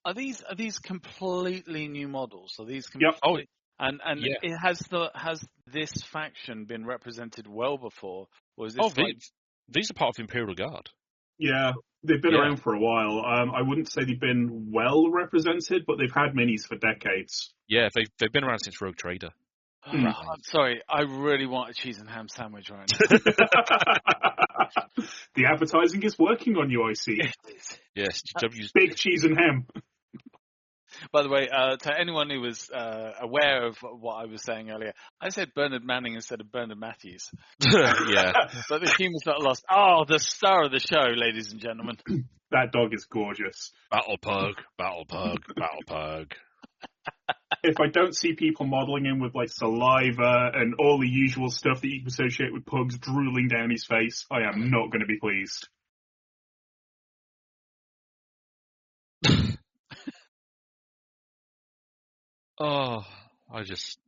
Are these completely new models? Are these Yep. And it has this faction been represented well before? Or is this these are part of the Imperial Guard. Yeah, they've been around for a while. I wouldn't say they've been well represented, but they've had minis for decades. Yeah, they've been around since Rogue Trader. I'm sorry, I really want a cheese and ham sandwich right now. The advertising is working on you, I see. Yes, Big cheese and ham. By the way, to anyone who was aware of what I was saying earlier, I said Bernard Manning instead of Bernard Matthews. Yeah. But the humor's not lost. Oh, the star of the show, ladies and gentlemen. That dog is gorgeous. Battle pug, battle pug, battle pug. If I don't see people modelling him with like saliva and all the usual stuff that you can associate with pugs drooling down his face, I am not going to be pleased. Oh, I just...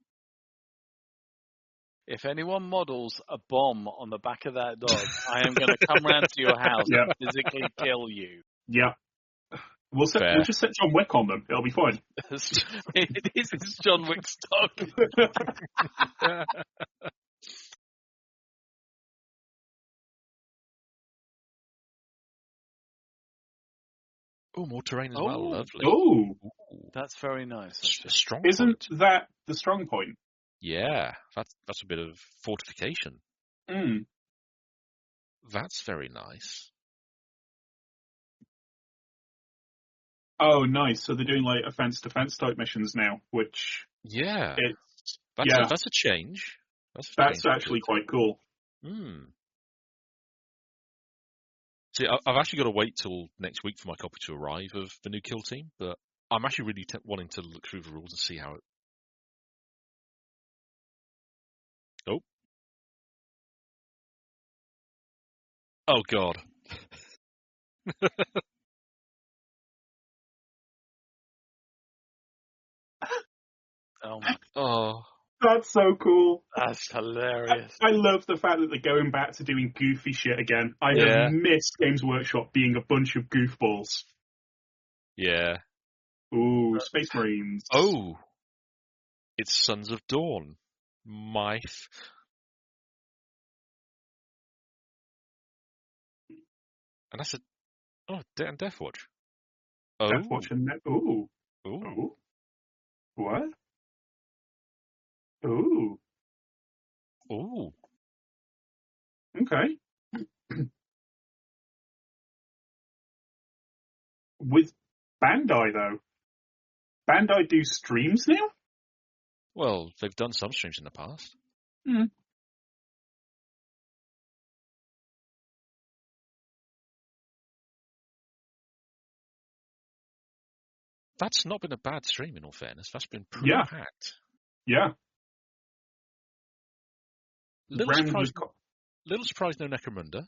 If anyone models a bomb on the back of that dog, I am going to come round to your house and physically kill you. Yeah. We'll just set John Wick on them. It'll be fine. It is John Wick's dog. Oh, more terrain as well. Lovely. Oh, that's very nice. A strong Isn't point. that the strong point? Yeah, that's a bit of fortification. Mm. That's very nice. Oh, nice. So they're doing like offense-defense type missions now, which Yeah, it's that's a change. That's actually quite cool. Hmm. See, I've actually got to wait till next week for my copy to arrive of the new Kill Team, but I'm actually really wanting to look through the rules and see how it... Oh. Oh, God. Oh, my. Oh. That's so cool. That's hilarious. I love the fact that they're going back to doing goofy shit again. I have missed Games Workshop being a bunch of goofballs. Yeah. Ooh, Space Marines. Oh. It's Sons of Dawn. And that's a... Oh, and Deathwatch. Oh. Deathwatch and... Ooh. Ooh. Ooh. What? Ooh. Ooh. Okay. With Bandai, though. Bandai do streams now? Well, they've done some streams in the past. Hmm. That's not been a bad stream, in all fairness. That's been pretty packed. Yeah. Little surprised no Necromunda.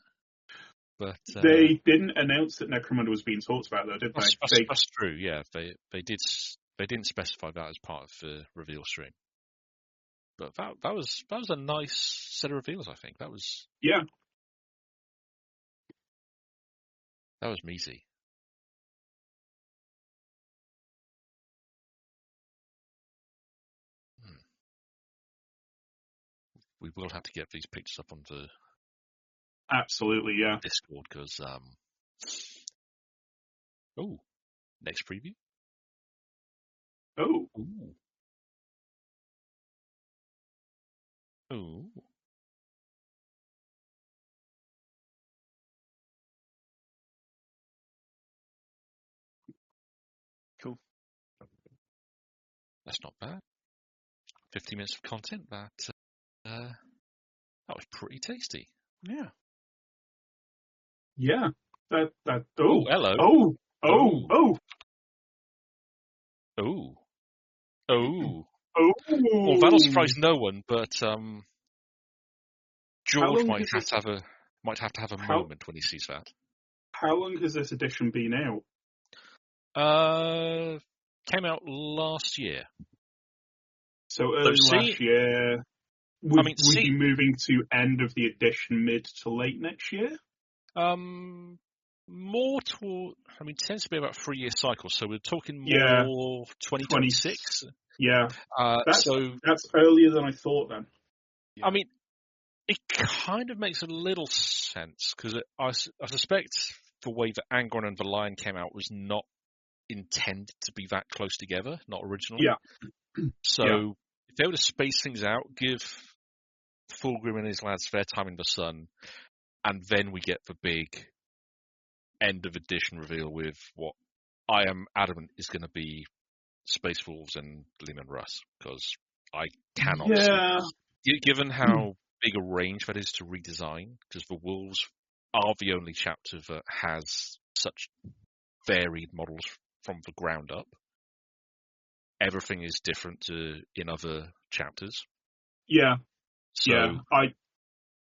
But they didn't announce that Necromunda was being talked about, though, did they? That's true. Yeah, they didn't specify that as part of the reveal stream. But that was a nice set of reveals. I think that was that was meaty. We will have to get these pictures up on the absolutely Discord because next preview. Ooh. Cool. That's not bad. 50 minutes of content. That was pretty tasty. Yeah. Yeah. That. Oh, hello. Oh. Well, that'll surprise no one, but George might have to have a moment when he sees that. How long has this edition been out? Came out last year. So early last year. Would be moving to end of the edition mid to late next year? More toward. I mean, it tends to be about 3-year cycles, so we're talking more 2026. Yeah. That's earlier than I thought then. I mean, it kind of makes a little sense because I suspect the way that Angron and the Lion came out was not intended to be that close together, not originally. Yeah. So if they were to space things out, give Fulgrim and his lads their time in the sun, and then we get the big end of edition reveal with what I am adamant is going to be Space Wolves and Leman Russ, because I cannot Yeah. see, given how big a range that is to redesign, because the Wolves are the only chapter that has such varied models from the ground up. Everything is different in other chapters. Yeah. So, yeah.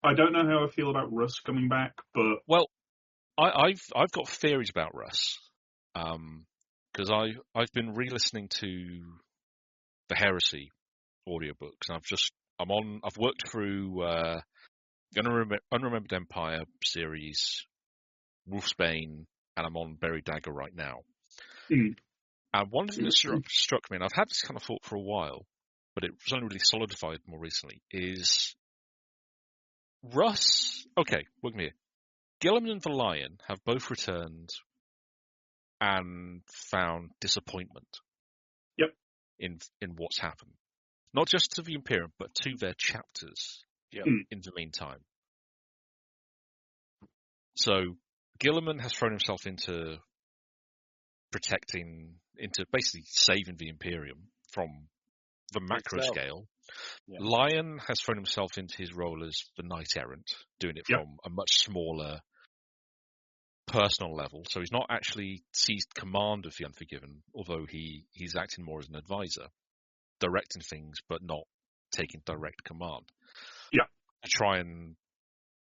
I don't know how I feel about Russ coming back, but well, I've got theories about Russ, because I've been re-listening to the Heresy audiobooks, and I've worked through Unremembered Empire series, Wolfsbane, and I'm on Buried Dagger right now. And one thing that struck me, and I've had this kind of thought for a while, but it was only really solidified more recently, is Russ. Okay, look at me here. Gilliman and the Lion have both returned and found disappointment. Yep. In what's happened, not just to the Imperium, but to their chapters. Yep. In the meantime. So Gilliman has thrown himself into basically saving the Imperium from the macro scale. Yeah. Lion has thrown himself into his role as the Knight Errant, doing it from a much smaller personal level. So he's not actually seized command of the Unforgiven, although he's acting more as an advisor, directing things, but not taking direct command. Yeah. To try and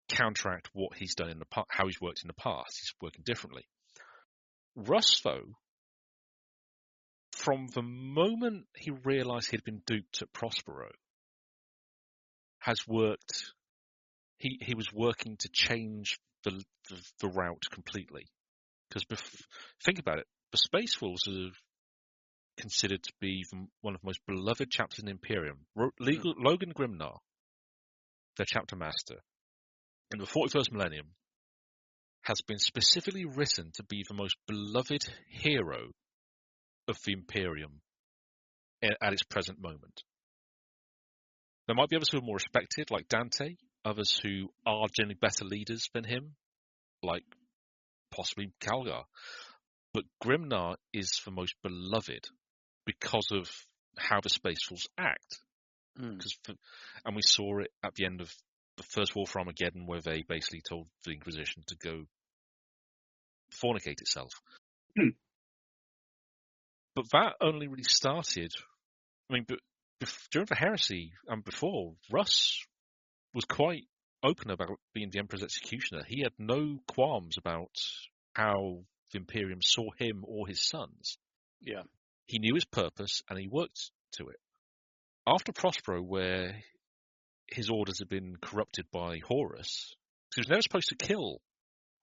counteract what he's done in the past, how he's worked in the past. He's working differently. Russ, though, from the moment he realised he'd been duped at Prospero, has worked. He was working to change the route completely. Because think about it, the Space Wolves are considered to be one of the most beloved chapters in Imperium. Logan Grimnar, their chapter master, in the 41st millennium, has been specifically written to be the most beloved hero of the Imperium at its present moment. There might be others who are more respected, like Dante, others who are generally better leaders than him, like possibly Calgar. But Grimnar is the most beloved because of how the Space Wolves act. And we saw it at the end of the First War for Armageddon, where they basically told the Inquisition to go fornicate itself. But that only really started, during the Heresy and before, Russ was quite open about being the Emperor's executioner. He had no qualms about how the Imperium saw him or his sons. Yeah. He knew his purpose and he worked to it. After Prospero, where his orders had been corrupted by Horus, he was never supposed to kill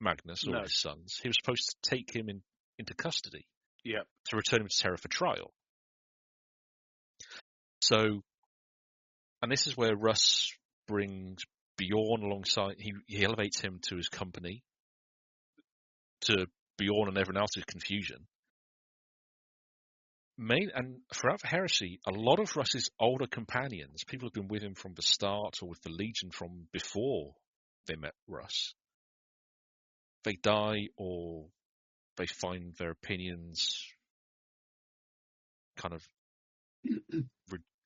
Magnus or his sons. He was supposed to take him into custody. Yeah. To return him to Terra for trial. So, and this is where Russ brings Bjorn alongside. He elevates him to his company, to Bjorn and everyone else's confusion. And throughout the Heresy, a lot of Russ's older companions, people who've been with him from the start or with the Legion from before they met Russ, they die or they find their opinions kind of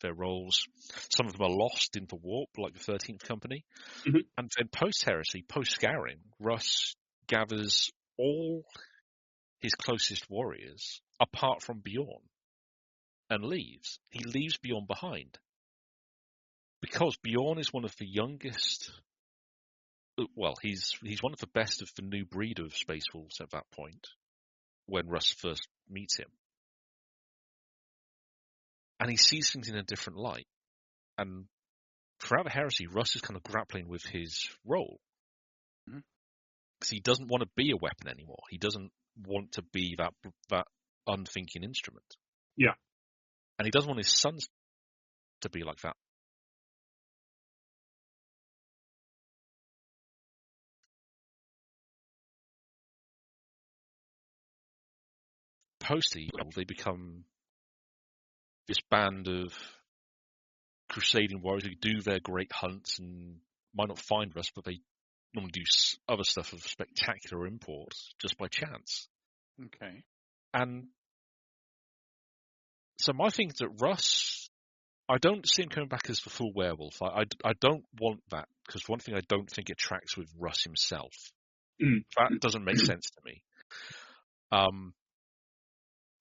their roles. Some of them are lost in the warp, like the 13th Company. And then post-Heresy, post-Scouring, Russ gathers all his closest warriors, apart from Bjorn, and leaves. He leaves Bjorn behind. Because Bjorn is one of the youngest... Well, he's one of the best of the new breed of Space Wolves at that point, when Russ first meets him. And he sees things in a different light. And throughout the Heresy, Russ is kind of grappling with his role. Because he doesn't want to be a weapon anymore. He doesn't want to be that unthinking instrument. Yeah. And he doesn't want his sons to be like that. They become this band of crusading warriors who do their great hunts and might not find Russ, but they normally do other stuff of spectacular import just by chance. Okay. And So my thing is that Russ, I don't see him coming back as the full werewolf. I don't want that, because for one thing, I don't think it tracks with Russ himself. That doesn't make sense to me.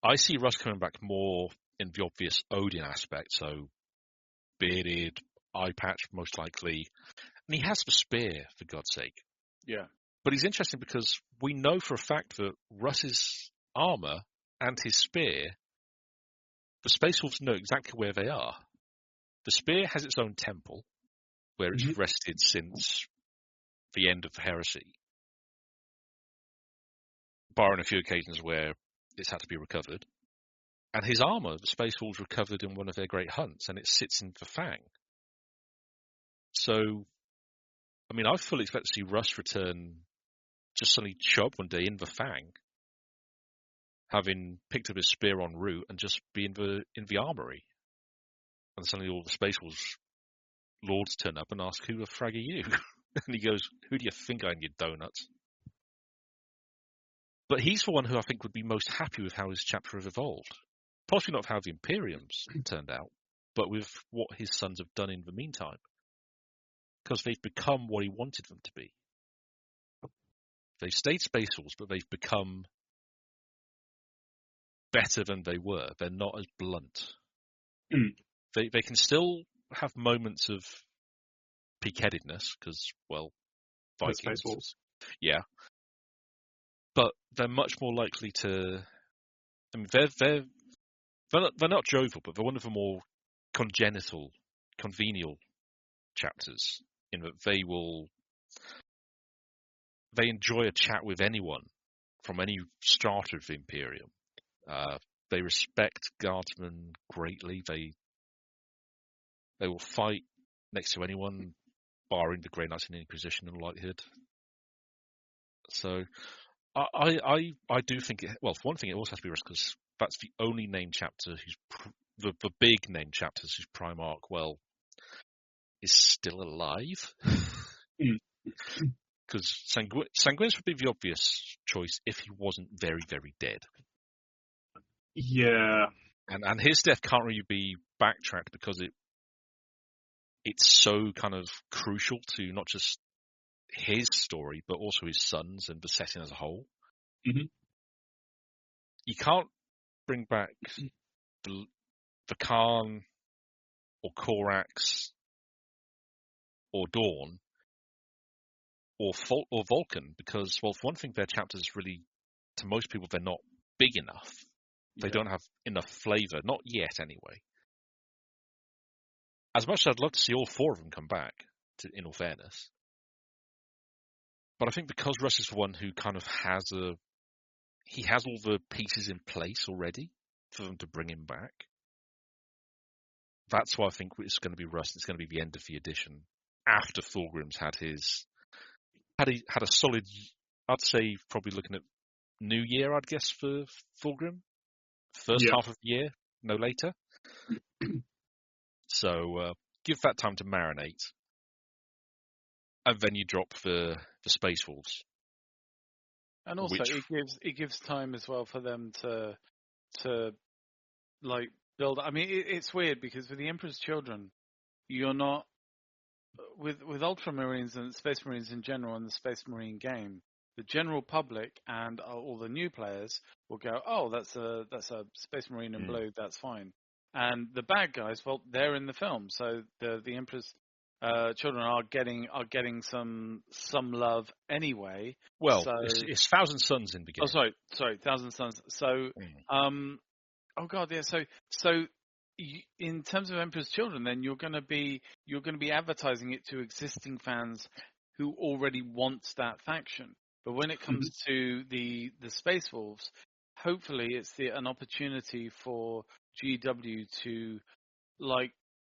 I see Russ coming back more in the obvious Odin aspect, so bearded, eye patch most likely, and he has the spear, for God's sake. Yeah. But he's interesting because we know for a fact that Russ's armor and his spear, the Space Wolves know exactly where they are. The spear has its own temple, where it's rested since the end of the heresy, barring a few occasions where it's had to be recovered. And his armor, the Space Wolves recovered in one of their great hunts, and it sits in the Fang. So, I mean, I fully expect to see Russ return, just suddenly show up one day in the Fang, having picked up his spear en route and just be in the armory. And suddenly all the Space Wolves lords turn up and ask, "Who the frag are you?" And he goes, "Who do you think I am, you donuts?" But he's the one who I think would be most happy with how his chapter has evolved. Possibly not how the Imperium's turned out, but with what his sons have done in the meantime. Because they've become what he wanted them to be. They've stayed Space Wolves, but they've become better than they were. They're not as blunt. They can still have moments of peak-headedness, because, well, Vikings. Space Wolves. Yeah. But they're much more likely to... I mean, they're not jovial, but they're one of the more congenital, convenial chapters, in that they enjoy a chat with anyone from any strata of the Imperium. They respect guardsmen greatly. They will fight next to anyone, barring the Grey Knights in any position and Lighthood. So I do think well, for one thing, it also has to be Russ, because that's the only named chapter who's the big named chapters whose prime arc, well, is still alive. Because Sanguinus would be the obvious choice if he wasn't very, very dead. Yeah. And his death can't really be backtracked because it's so kind of crucial to not just his story, but also his sons and the setting as a whole. You can't bring back the Khan or Korax or Dawn or Vulcan because, well, for one thing, their chapters really, to most people, they're not big enough. They don't have enough flavour, not yet anyway. As much as I'd love to see all four of them come back, in all fairness. But I think because Russ is the one who kind of has all the pieces in place already for them to bring him back. That's why I think it's going to be Russ. It's going to be the end of the edition after Thorgrim's had a solid, I'd say probably looking at New Year, I'd guess, for Thorgrim. First half of the year, no later. So give that time to marinate. And then you drop the Space Wolves. And also, it gives time as well for them to like build. I mean, it's weird because with the Emperor's Children, you're not with Ultramarines and Space Marines in general and the Space Marine game. The general public and all the new players will go, "Oh, that's a Space Marine in blue. That's fine." And the bad guys, well, they're in the film, so the Emperor's Children are getting some love anyway. Well, so, it's Thousand Suns in the game. Oh, sorry, Thousand Suns. So, oh god, yeah. So in terms of Emperor's Children, then you're going to be advertising it to existing fans who already want that faction. But when it comes to the Space Wolves, hopefully it's an opportunity for GW to like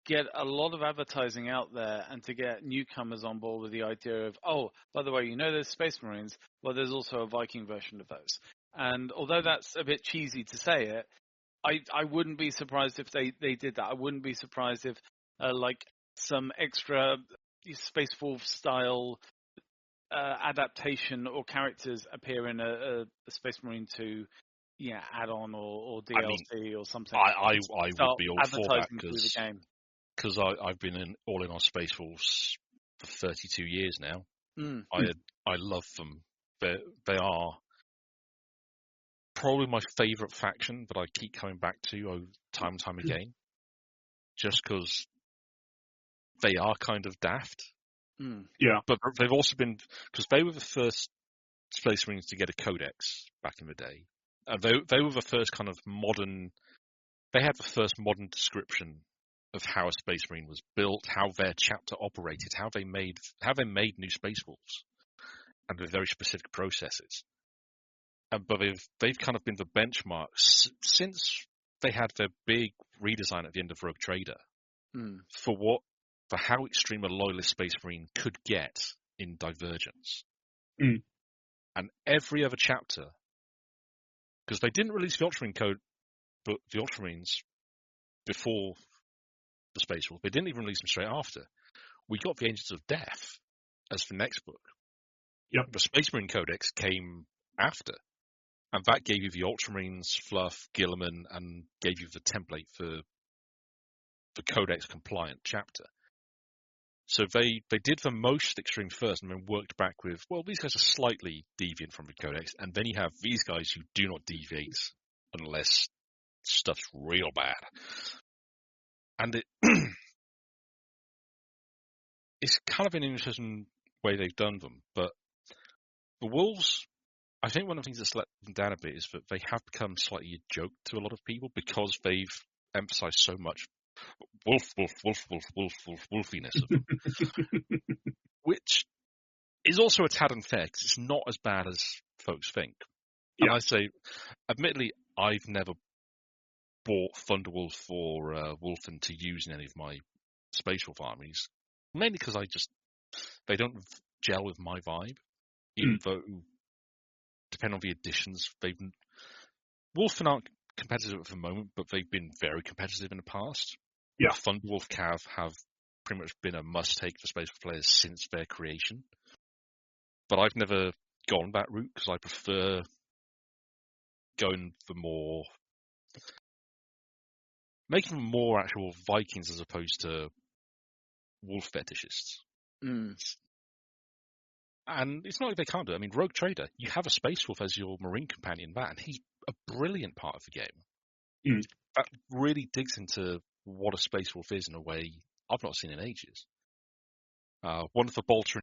get a lot of advertising out there and to get newcomers on board with the idea of, oh, by the way, there's Space Marines, well, there's also a Viking version of those. And although that's a bit cheesy to say it, I wouldn't be surprised if they did that. I wouldn't be surprised if like some extra Space Wolf style adaptation or characters appear in a Space Marine 2 add-on or I mean, DLC or something. I would Start be all for that advertising through the game. because I've been all in on Space Wolves for 32 years now. I love them. They are probably my favourite faction that I keep coming back to time and time again, just because they are kind of daft. Yeah. But they've also been, because they were the first Space Marines to get a codex back in the day. And they were the first kind of modern, they had the first modern description of how a Space Marine was built, how their chapter operated, how they made new Space Wolves, and with very specific processes. But they've kind of been the benchmarks since they had their big redesign at the end of Rogue Trader for how extreme a loyalist Space Marine could get in Divergence. And every other chapter, because they didn't release the Ultramarine code, but the Ultramarines before the Space Wolf, they didn't even release them straight after. We got the Angels of Death as the next book. Yep. The Space Marine Codex came after. And that gave you the Ultramarines, Fluff, Gilliman, and gave you the template for the Codex compliant chapter. So they did the most extreme first and then worked back with, well, these guys are slightly deviant from the Codex. And then you have these guys who do not deviate unless stuff's real bad. And it's kind of an interesting way they've done them. But the Wolves, I think one of the things that's let them down a bit is that they have become slightly a joke to a lot of people because they've emphasized so much wolfiness of them, which is also a tad unfair because it's not as bad as folks think. And I say, admittedly, I've never bought Thunderwolf or Wolfen to use in any of my Space Wolf armies, mainly because they don't gel with my vibe, even though, depending on the additions, Wolfen aren't competitive at the moment, but they've been very competitive in the past. Yeah. Thunderwolf Cav have pretty much been a must-take for Space Wolf players since their creation. But I've never gone that route because I prefer going for making them more actual Vikings as opposed to wolf fetishists. And it's not like they can't do it. I mean, Rogue Trader, you have a Space Wolf as your Marine companion, and he's a brilliant part of the game. That really digs into what a Space Wolf is in a way I've not seen in ages. One of the Bolter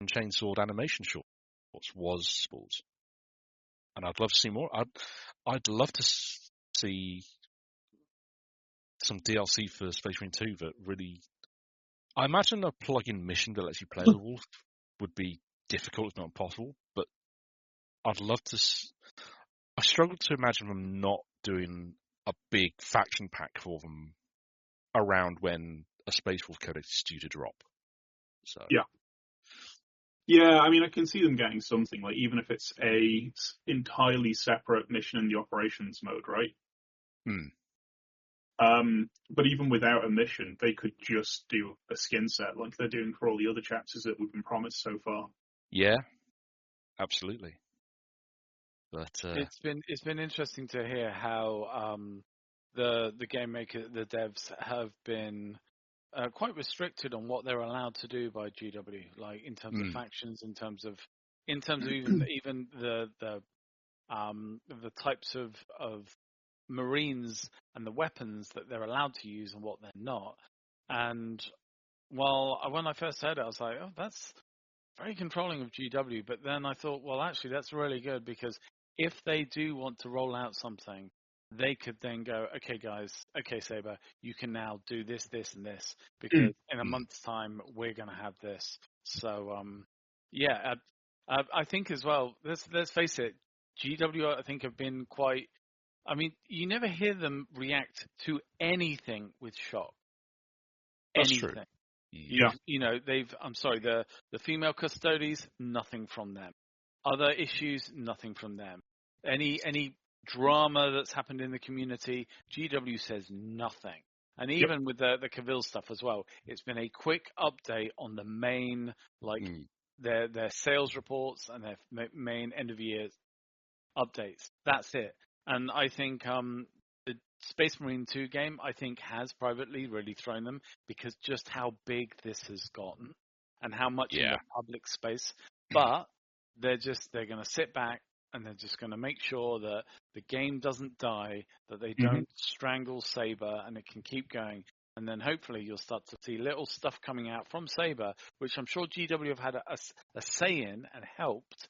and Chainsword animation shorts was Spools. And I'd love to see more. I'd love to see some DLC for Space Marine 2 that really... I imagine a plug-in mission that lets you play the Wolf would be difficult, if not impossible, but I'd love to... I struggle to imagine them not doing a big faction pack for them around when a Space Wolf Codex is due to drop. So. Yeah, I mean, I can see them getting something, like, even if it's a entirely separate mission in the operations mode, right? But even without a mission, they could just do a skin set like they're doing for all the other chapters that we've been promised so far. Yeah, absolutely. But it's been interesting to hear how the game maker, the devs, have been quite restricted on what they're allowed to do by GW, like in terms of factions, in terms of even the types of Marines and the weapons that they're allowed to use and what they're not. And when I first heard it, I was like, oh, that's very controlling of GW. But then I thought, well, actually, that's really good, because if they do want to roll out something, they could then go, okay, guys, okay, Saber, you can now do this, this, and this, because in a month's time, we're going to have this. So, I think as well, let's face it, GW, I think, have been quite... I mean, you never hear them react to anything with shock. That's anything. true. You know, I'm sorry, the female custodies, nothing from them. Other issues, nothing from them. Any drama that's happened in the community, GW says nothing. And even with the Cavill stuff as well, it's been a quick update on the main, their sales reports and their main end of year updates. That's it. And I think the Space Marine 2 game, I think, has privately really thrown them because just how big this has gotten and how much in the public space. But they're going to sit back and they're just going to make sure that the game doesn't die, that they don't strangle Saber, and it can keep going. And then hopefully you'll start to see little stuff coming out from Saber, which I'm sure GW have had a say in and helped,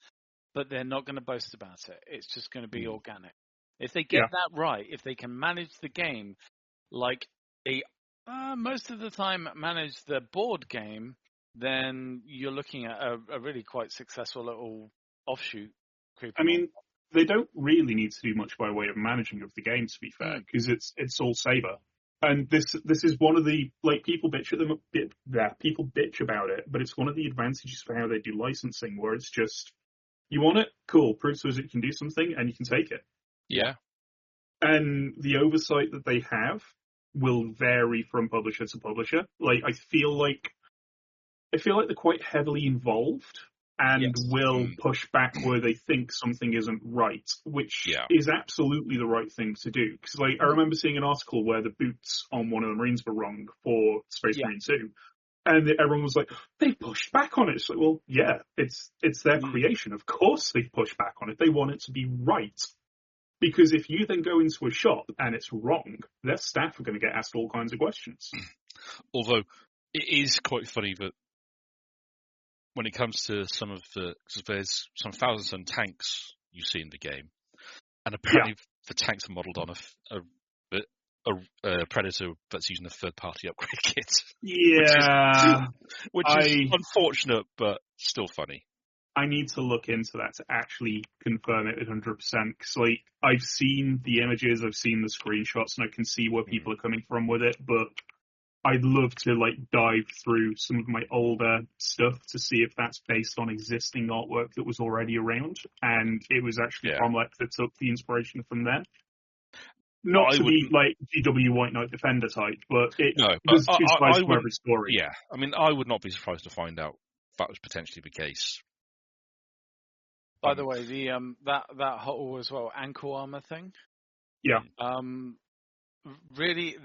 but they're not going to boast about it. It's just going to be organic. If they get that right, if they can manage the game like they most of the time manage the board game, then you're looking at a really quite successful little offshoot. I mean, they don't really need to do much by way of managing of the game, to be fair, because it's all Saber. And this is one of the, like, people bitch at them, people bitch about it, but it's one of the advantages for how they do licensing, where it's just, you want it? Cool. Prove to us it can do something, and you can take it. Yeah. And the oversight that they have will vary from publisher to publisher. Like, I feel like they're quite heavily involved and will push back where they think something isn't right, which is absolutely the right thing to do. Because, like, I remember seeing an article where the boots on one of the Marines were wrong for Space Marine 2. And everyone was like, they pushed back on it. It's like, well, yeah, it's their creation. Of course they push back on it. They want it to be right. Because if you then go into a shop and it's wrong, their staff are going to get asked all kinds of questions. Although, it is quite funny that when it comes to some of because there's some thousands of tanks you see in the game, and apparently the tanks are modelled on a Predator that's using a third-party upgrade kit. Yeah. Which is unfortunate, but still funny. I need to look into that to actually confirm it 100%. Because, like, I've seen the images, I've seen the screenshots, and I can see where people are coming from with it, but I'd love to, like, dive through some of my older stuff to see if that's based on existing artwork that was already around, and it was actually Cromlech that took the inspiration from them. Not to be like GW White Knight Defender type, but there's two sides to every story. Yeah, I mean, I would not be surprised to find out that was potentially the case. By the way, the that whole as well ankle armor thing. Yeah. Really,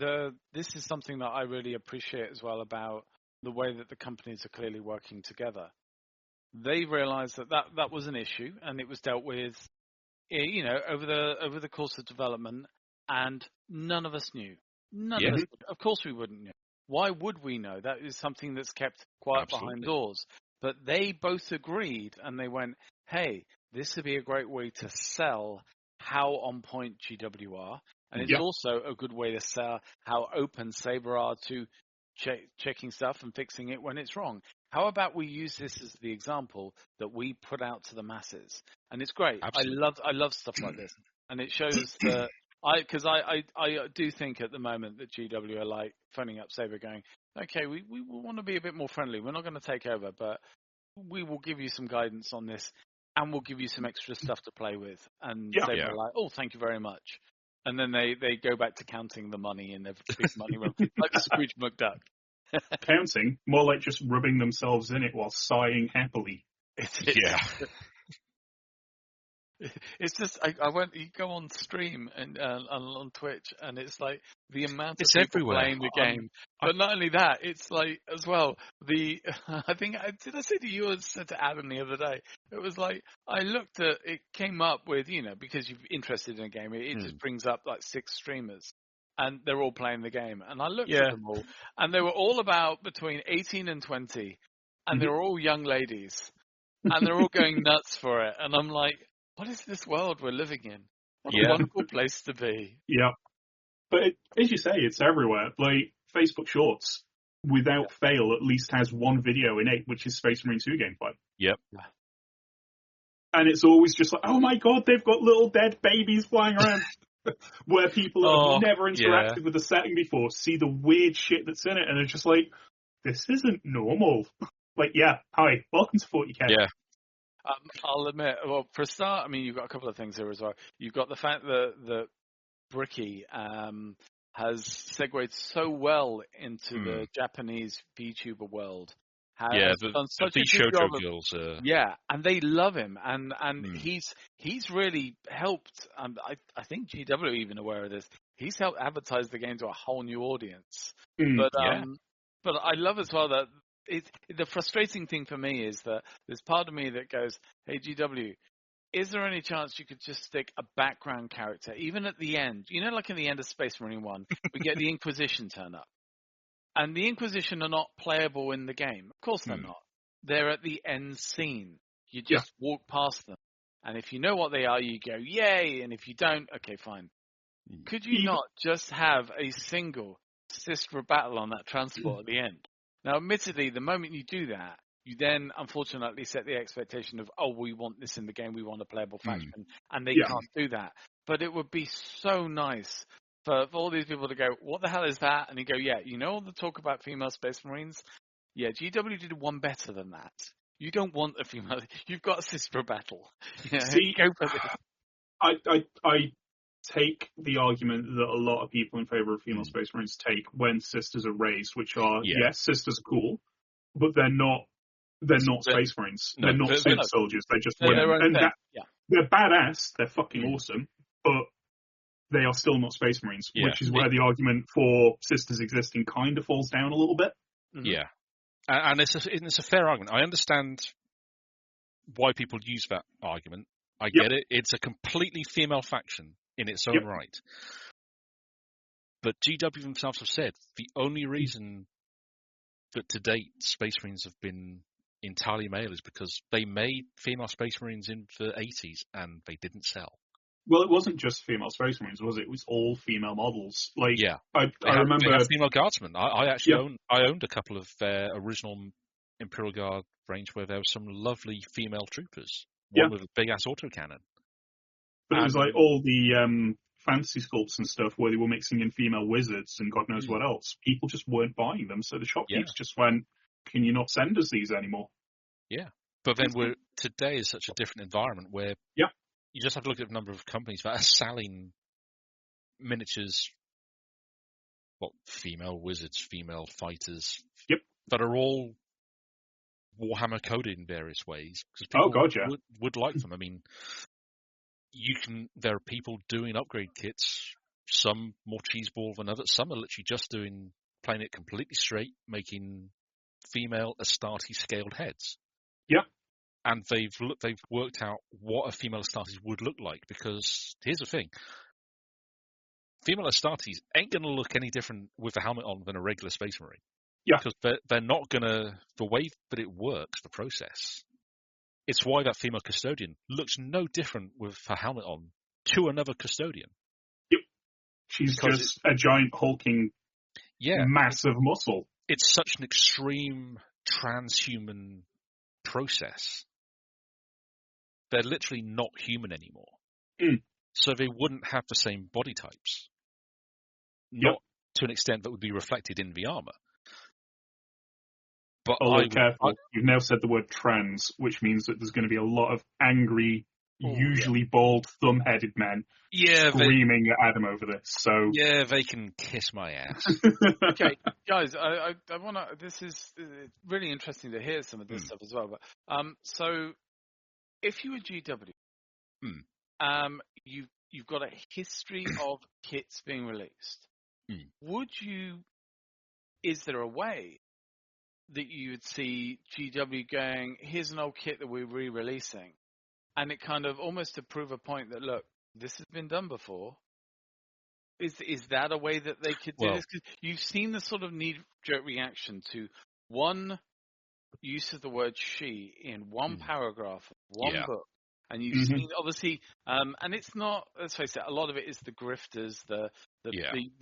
this is something that I really appreciate as well about the way that the companies are clearly working together. They realised that was an issue, and it was dealt with, over the course of development, and none of us knew. None of us. Of course, we wouldn't know. Why would we know? That is something that's kept quiet behind doors. But they both agreed, and they went, hey, this would be a great way to sell how on point GW are, and it's also a good way to sell how open Saber are to checking stuff and fixing it when it's wrong. How about we use this as the example that we put out to the masses? And it's great. Absolutely. I love stuff like this, and it shows that I do think at the moment that GW are like phoning up Saber, going, okay, we want to be a bit more friendly. We're not going to take over, but we will give you some guidance on this, and we'll give you some extra stuff to play with. And Saber are like, oh, thank you very much. And then they go back to counting the money in their big money room, like the Scrooge McDuck. Counting? More like just rubbing themselves in it while sighing happily. It's just you go on stream and on Twitch, and it's like the amount of people everywhere. Playing the game. But not only that, it's like as well I think did I say to you, I said to Adam the other day, it was like I looked at it, came up with because you're interested in a game, it just brings up like 6 streamers. And they're all playing the game. And I looked at them all, and they were all about between 18 and 20, and they were all young ladies, and they're all going nuts for it. And I'm like, what is this world we're living in? What a wonderful place to be. Yeah. But as you say, it's everywhere. Like, Facebook Shorts, without fail, at least has one video in it, which is Space Marine 2 gameplay. Yep. And it's always just like, oh my god, they've got little dead babies flying around. Where people that have never interacted with the setting before see the weird shit that's in it, and it's just like, this isn't normal. Like, hi, welcome to 40k. Yeah. I'll admit, well, for a start, I mean, you've got a couple of things here as well. You've got the fact that Bricky has segued so well into the Japanese VTuber world, Yeah, has done the such a good Shoujo job of. girls. Yeah, and they love him, and Hmm. he's really helped. I think GW are even aware of this. He's helped advertise the game to a whole new audience. But Yeah. but I love as well that the frustrating thing for me is that there's part of me that goes, "Hey GW, is there any chance you could just stick a background character, even at the end? You know, like in the end of Space Marine 1, we get the Inquisition turn up. And the Inquisition are not playable in the game. Of course they're not. They're at the end scene. You just walk past them. And if you know what they are, you go, yay! And if you don't, okay, fine. Could you not just have a single sister battle on that transport at the end? Now, admittedly, the moment you do that, you then unfortunately set the expectation of, oh, we want this in the game, we want a playable faction, and they can't do that. But it would be so nice for all these people to go, what the hell is that? And you go, yeah, you know all the talk about female Space Marines? Yeah, GW did one better than that. You don't want a female, you've got a sister battle. Yeah, See, go for this. I take the argument that a lot of people in favor of female Space Marines take when sisters are raised, which are, yes, sisters are cool, but they're not Space Marines. No, they're not they're super soldiers. They're just They're women. their own And thing. they're badass. They're fucking awesome. But they are still not Space Marines, which is where the argument for sisters existing kind of falls down a little bit. Yeah. And it's a fair argument. I understand why people use that argument. I get it. It's a completely female faction in its own right. But GW themselves have said the only reason that to date Space Marines have been entirely male is because they made female Space Marines in the 80s and they didn't sell. Well, it wasn't just female Space Marines, was it? It was all female models. Like, I remember they had female guardsmen. I actually owned a couple of their original Imperial Guard range where there were some lovely female troopers. One with a big ass autocannon. But it was like all the fantasy sculpts and stuff where they were mixing in female wizards and God knows what else. People just weren't buying them, so the shopkeepers just went, "Can you not send us these anymore?" Yeah, but then today is such a different environment where you just have to look at the number of companies that are selling miniatures, female wizards, female fighters, that are all Warhammer coded in various ways because people would like them. I mean, there are people doing upgrade kits, some more cheeseball than others. Some are literally just playing it completely straight, making female Astarte scaled heads. Yeah. And they've worked out what a female Astartes would look like because here's the thing. Female Astartes ain't going to look any different with a helmet on than a regular Space Marine. Yeah. Because they're not going to, the way that it works, the process, it's why that female custodian looks no different with her helmet on to another custodian. Yep. She's just a giant hulking mass of muscle. It's such an extreme transhuman process. They're literally not human anymore. So they wouldn't have the same body types. Not to an extent that would be reflected in the armor. But careful. You've now said the word trans, which means that there's going to be a lot of angry, usually bald, thumb-headed men screaming at Adam over this. So yeah, they can kiss my ass. Okay, guys, I want to. This is really interesting to hear some of this stuff as well. But so if you were GW, you've got a history of kits being released. Would you? Is there a way that you would see GW going, here's an old kit that we're re-releasing, and it kind of almost to prove a point that, look, this has been done before. Is that a way that they could do this? Because you've seen the sort of knee-jerk reaction to one use of the word she in one paragraph, one book, and you've seen, obviously, and it's not, let's face it, a lot of it is the grifters, the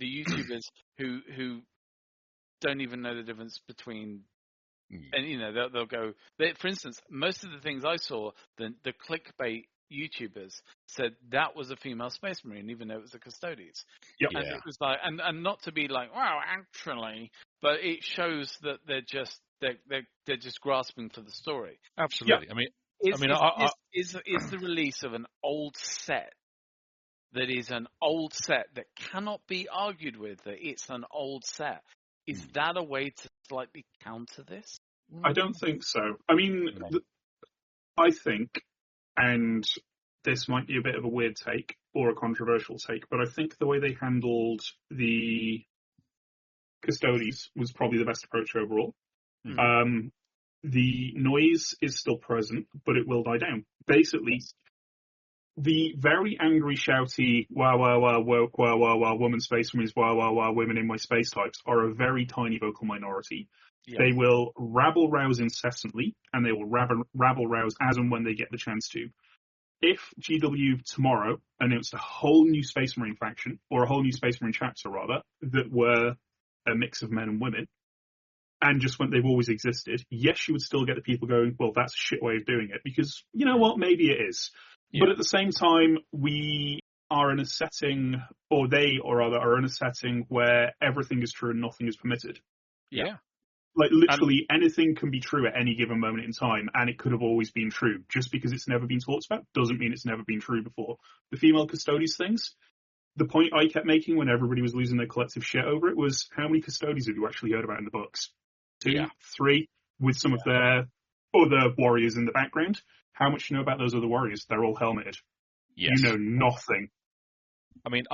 YouTubers who don't even know the difference between. And they'll go. For instance, most of the things I saw, the clickbait YouTubers said that was a female Space Marine, even though it was the Custodians. Yep. And it was like, and not to be like, wow, actually, but it shows that they're just grasping for the story. Absolutely. Yeah. Is the release of an old set that is an old set that cannot be argued with that it's an old set? Is that a way to slightly counter this? I don't think so. I mean, I think, and this might be a bit of a weird take or a controversial take, but I think the way they handled the custodies was probably the best approach overall. The noise is still present, but it will die down. Basically, the very angry, shouty, wah, wah, wah, woke, wah, wah, wah, woman space marines, wah, wah, wah, women in my space types are a very tiny vocal minority. Yeah. They will rabble-rouse incessantly, and they will rabble-rouse as and when they get the chance to. If GW tomorrow announced a whole new Space Marine faction, or a whole new Space Marine chapter, rather, that were a mix of men and women, and just when they've always existed, yes, you would still get the people going, well, that's a shit way of doing it, because, you know what, maybe it is. Yeah. But at the same time, we are in a setting, or they, or rather, are in a setting where everything is true and nothing is permitted. Yeah. Like, literally, anything can be true at any given moment in time, and it could have always been true. Just because it's never been talked about doesn't mean it's never been true before. The female custodies things, the point I kept making when everybody was losing their collective shit over it was, how many custodies have you actually heard about in the books? 2, 3, with some of their other warriors in the background. How much do you know about those other warriors? They're all helmeted. Yes. You know nothing. I mean,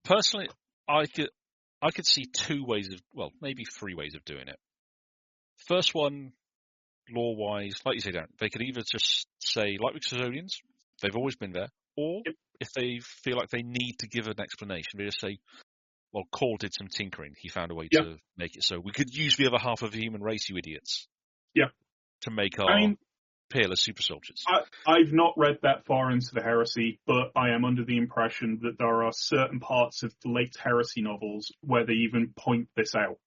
personally, I could see 2 ways of, well, maybe 3 ways of doing it. First one, lore-wise, like you say, Dan, they could either just say, like with custodians, they've always been there, or if they feel like they need to give an explanation, they just say, well, Core did some tinkering. He found a way to make it so we could use the other half of the human race, you idiots. Yeah. To make our peerless super soldiers. I've not read that far into the Heresy, but I am under the impression that there are certain parts of the late Heresy novels where they even point this out.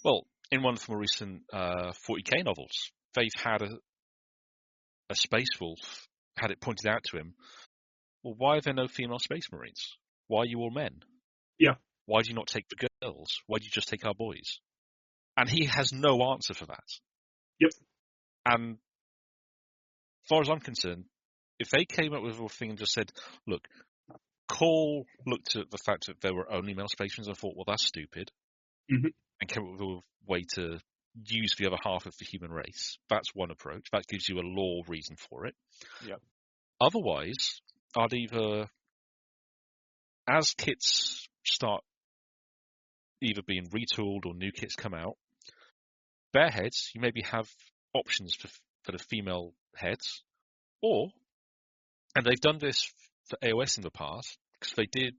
Well, in one of the more recent 40k novels, they've had a Space Wolf, had it pointed out to him, well, why are there no female Space Marines? Why are you all men? Yeah. Why do you not take the girls? Why do you just take our boys? And he has no answer for that. Yep. And as far as I'm concerned, if they came up with a thing and just said, look, Cole looked at the fact that there were only male Space Marines and thought, well, that's stupid, and came up with a way to use the other half of the human race. That's one approach. That gives you a law reason for it. Yep. Otherwise, I'd either, as kits start either being retooled or new kits come out, bare heads, you maybe have options for the female heads, or, and they've done this for AOS in the past, because they did,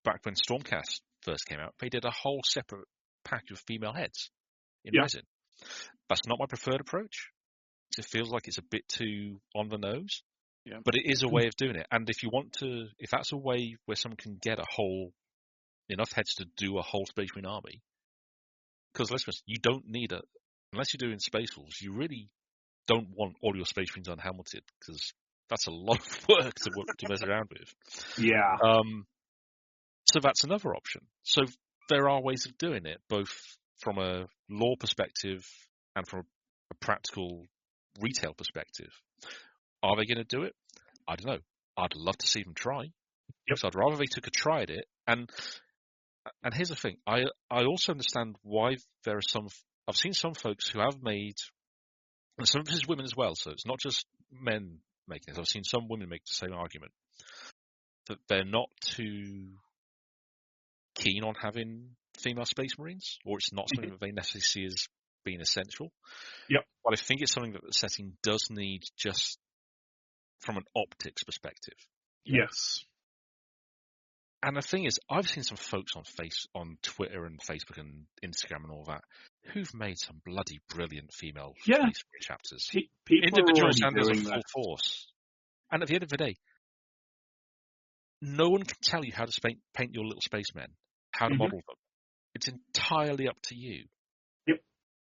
back when Stormcast first came out, they did a whole separate pack of female heads in resin. That's not my preferred approach. It feels like it's a bit too on the nose, but it is a way of doing it. And if you want to, if that's a way where someone can get enough heads to do a whole Space Marine army, because let's be honest, you don't need unless you're doing Space Wolves, you really don't want all your Space Marines unhelmeted, because that's a lot of work to mess around with. Yeah. So that's another option. So there are ways of doing it, both from a lore perspective and from a practical retail perspective. Are they going to do it? I don't know. I'd love to see them try. Yep. So I'd rather they took a try at it. And here's the thing. I also understand why there are I've seen some folks who have made, and some of this is women as well, so it's not just men making this. I've seen some women make the same argument, that they're not too keen on having female Space Marines, or it's not something that they necessarily see as being essential. Yep. But I think it's something that the setting does need, just from an optics perspective. Yes. And the thing is, I've seen some folks on Twitter and Facebook and Instagram and all that who've made some bloody brilliant female Space Marine chapters. Individuals and as a full force. And at the end of the day, no one can tell you how to paint your little spacemen, how to model them. It's entirely up to you. Yep.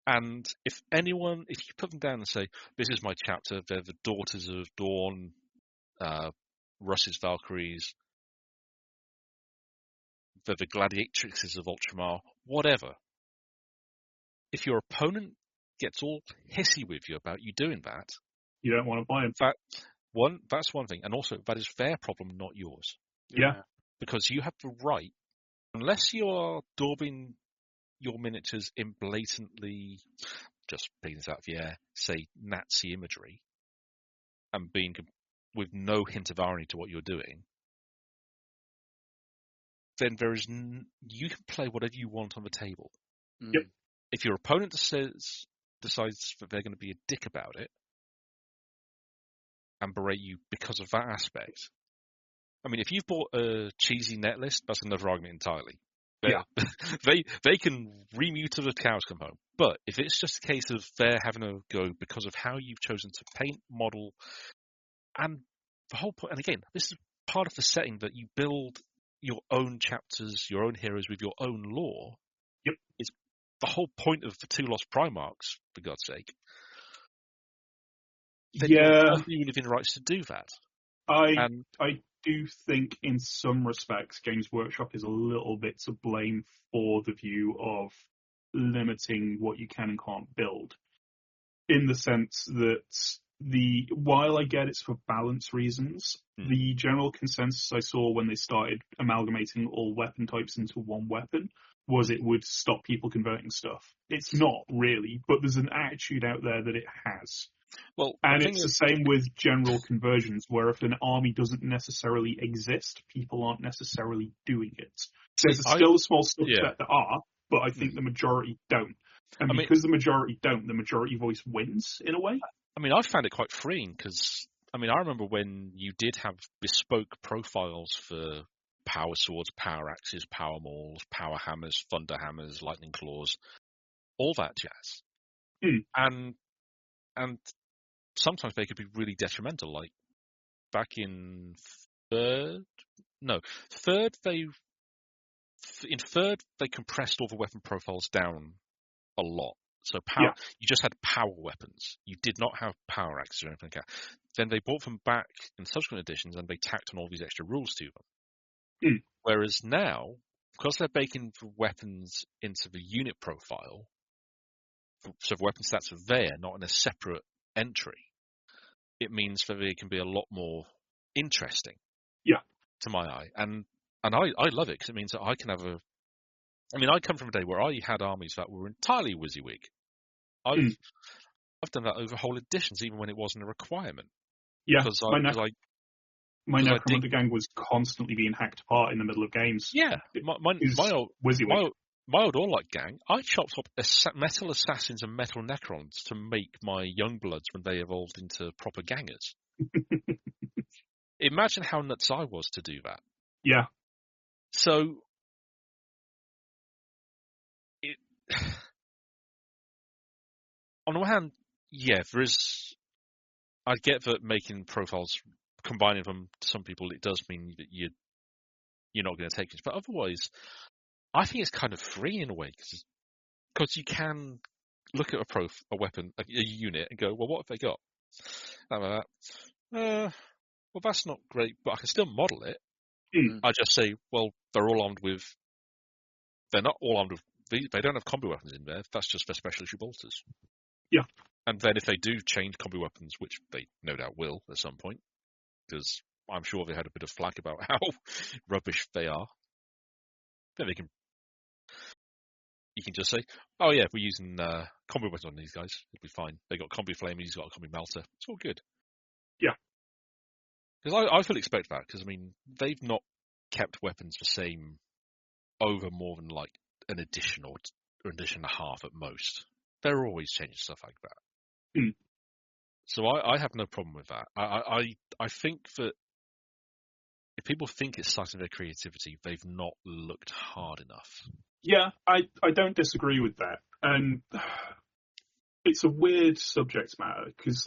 And if you put them down and say, this is my chapter, they're the daughters of Dawn, Russ's Valkyries, they're the gladiatrixes of Ultramar, whatever. If your opponent gets all hissy with you about you doing that, you don't want to buy them. That's one thing. And also, that is their problem, not yours. Yeah. Because you have the right, unless you are daubing your miniatures in blatantly, just picking this out of the air, say Nazi imagery, and being with no hint of irony to what you're doing, then you can play whatever you want on the table. Yep. If your opponent decides that they're going to be a dick about it and berate you because of that aspect, I mean, if you've bought a cheesy net list, that's another argument entirely. Yeah. They can remute till the cows come home. But if it's just a case of they're having a go because of how you've chosen to paint, model, and the whole point, and again, this is part of the setting that you build your own chapters, your own heroes with your own lore. Yep. It's the whole point of the 2 Lost Primarchs, for God's sake. Then you're within rights to do that. I do think in some respects Games Workshop is a little bit to blame for the view of limiting what you can and can't build, in the sense that while I get it's for balance reasons, the general consensus I saw when they started amalgamating all weapon types into one weapon was it would stop people converting stuff. It's not really, but there's an attitude out there that it has. Well, and it's the same with general conversions, where if an army doesn't necessarily exist, people aren't necessarily doing it. There's still a small subset that are, but I think the majority don't. And because the majority don't, the majority voice wins, in a way. I mean, I found it quite freeing, because, I mean, I remember when you did have bespoke profiles for power swords, power axes, power mauls, power hammers, thunder hammers, lightning claws, all that jazz. And sometimes they could be really detrimental. Like back in third, they compressed all the weapon profiles down a lot. So you just had power weapons. You did not have power axes or anything like that. Then they brought them back in subsequent editions, and they tacked on all these extra rules to them. Whereas now, because they're baking the weapons into the unit profile, so the weapon stats are there, not in a separate entry, it means that they can be a lot more interesting to my eye. And I love it, because it means that I can have I come from a day where I had armies that were entirely WYSIWYG. I've done that over whole editions, even when it wasn't a requirement. Yeah, my Necromunda gang was constantly being hacked apart in the middle of games. Yeah, my old Orlok gang, I chopped up metal assassins and metal necrons to make my youngbloods when they evolved into proper gangers. Imagine how nuts I was to do that. Yeah. So, on the one hand, there is. I get that making profiles, combining them to some people, it does mean that you're not going to take it. But otherwise, I think it's kind of free in a way, because you can look at a weapon, a unit, and go, well, what have they got? Well, that's not great, but I can still model it. I just say, well, they're not all armed with. They don't have combi weapons in there. That's just for special issue bolters. Yeah. And then if they do change combi weapons, which they no doubt will at some point, because I'm sure they had a bit of flack about how rubbish they are, then you can just say, oh yeah, we're using combi weapons on these guys. It'll be fine. They got combi flame, he's got a combi melter. It's all good. Yeah. Because I fully expect that, because, I mean, they've not kept weapons the same over more than like an edition or an edition and a half at most. They're always changing stuff like that. So I have no problem with that. I think that if people think it's citing their creativity, they've not looked hard enough. Yeah, I don't disagree with that. And it's a weird subject matter, because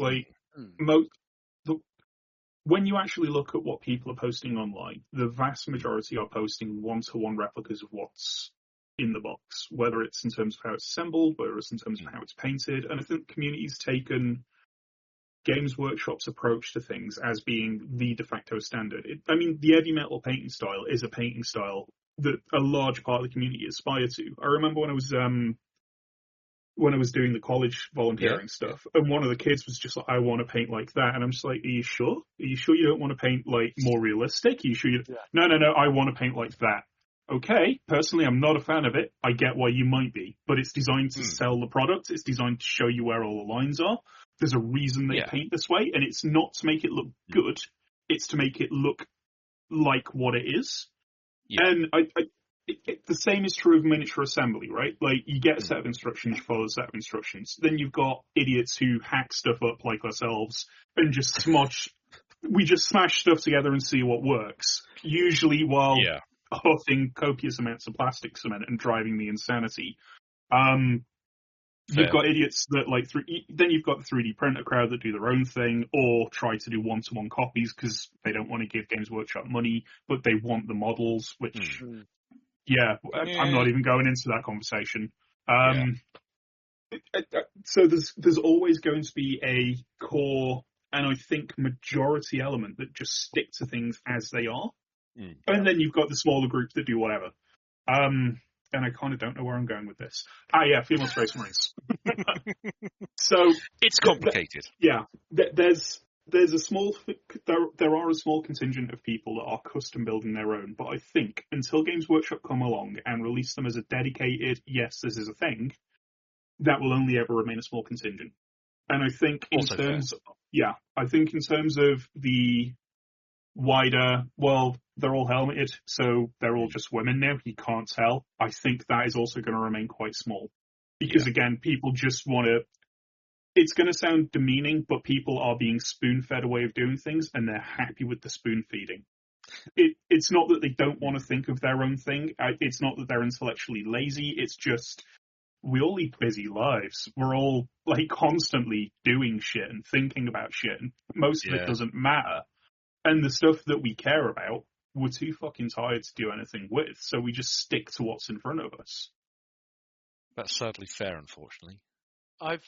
when you actually look at what people are posting online, the vast majority are posting one-to-one replicas of what's in the box, whether it's in terms of how it's assembled, whether it's in terms of how it's painted. And I think the community's taken Games Workshop's approach to things as being the de facto standard. The heavy metal painting style is a painting style that a large part of the community aspire to. I remember when I was doing the college volunteering stuff, and one of the kids was just like, I want to paint like that. And I'm just like, are you sure? Are you sure you don't want to paint like more realistic? Are you sure you... No, I want to paint like that. okay, personally, I'm not a fan of it. I get why you might be, but it's designed to sell the product. It's designed to show you where all the lines are. There's a reason they paint this way, and it's not to make it look good. It's to make it look like what it is. Yeah. And the same is true of miniature assembly, right? Like, you get a set of instructions, you follow a set of instructions. Then you've got idiots who hack stuff up like ourselves and just we just smash stuff together and see what works. Usually while huffing copious amounts of plastic cement and driving me insanity. You've got idiots that then you've got the 3D printer crowd that do their own thing or try to do one-to-one copies because they don't want to give Games Workshop money, but they want the models, which, I'm not even going into that conversation. So there's always going to be a core and I think majority element that just stick to things as they are. And then you've got the smaller group that do whatever. And I kind of don't know where I'm going with this. Female Space Marines. So it's complicated. There's a small, there are a small contingent of people that are custom building their own, but I think until Games Workshop come along and release them as a dedicated, yes, this is a thing, that will only ever remain a small contingent. And I think in terms of the wider, well, they're all helmeted, so they're all just women now. You can't tell. I think that is also going to remain quite small. Because, again, people just want to... It's going to sound demeaning, but people are being spoon-fed a way of doing things, and they're happy with the spoon-feeding. It's not that they don't want to think of their own thing. It's not that they're intellectually lazy. It's just... We all lead busy lives. We're all, constantly doing shit and thinking about shit, and most of it doesn't matter. And the stuff that we care about, we're too fucking tired to do anything with, so we just stick to what's in front of us. That's sadly fair, unfortunately. I'm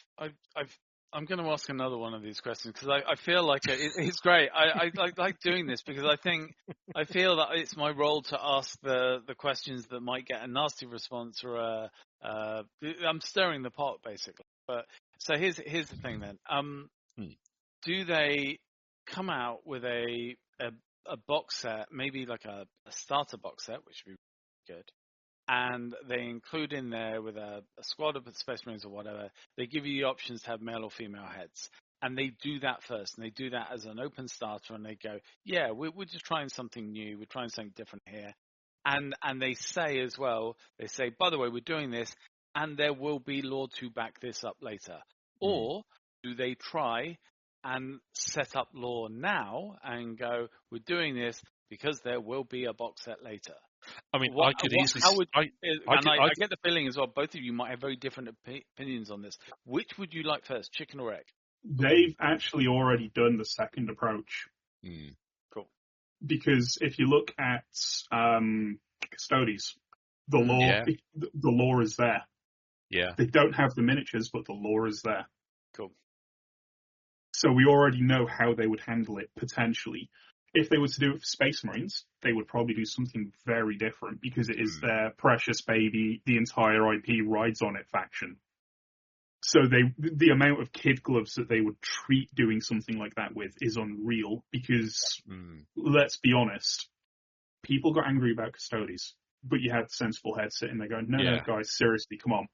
going to ask another one of these questions because I feel like it's great. I like doing this because I feel that it's my role to ask the questions that might get a nasty response or I'm stirring the pot basically. But so here's the thing then. Do they come out with a box set, maybe like a starter box set, which would be good, and they include in there with a squad of Space Marines or whatever, they give you the options to have male or female heads. And they do that first, and they do that as an open starter, and they go, we're just trying something new, we're trying something different here. And they say as well, by the way, we're doing this, and there will be law to back this up later. Or do they try and set up law now and go, we're doing this because there will be a box set later? I mean, I could easily... I get the feeling as well, both of you might have very different opinions on this. Which would you like first, chicken or egg? They've actually already done the second approach. Cool. Because if you look at Custodes, the law is there. Yeah. They don't have the miniatures, but the law is there. Cool. So we already know how they would handle it, potentially. If they were to do it for Space Marines, they would probably do something very different because it is their precious baby, the entire IP rides on it faction. So the amount of kid gloves that they would treat doing something like that with is unreal because, let's be honest, people got angry about Custodes, but you had sensible heads sitting there going, no, guys, seriously, come on.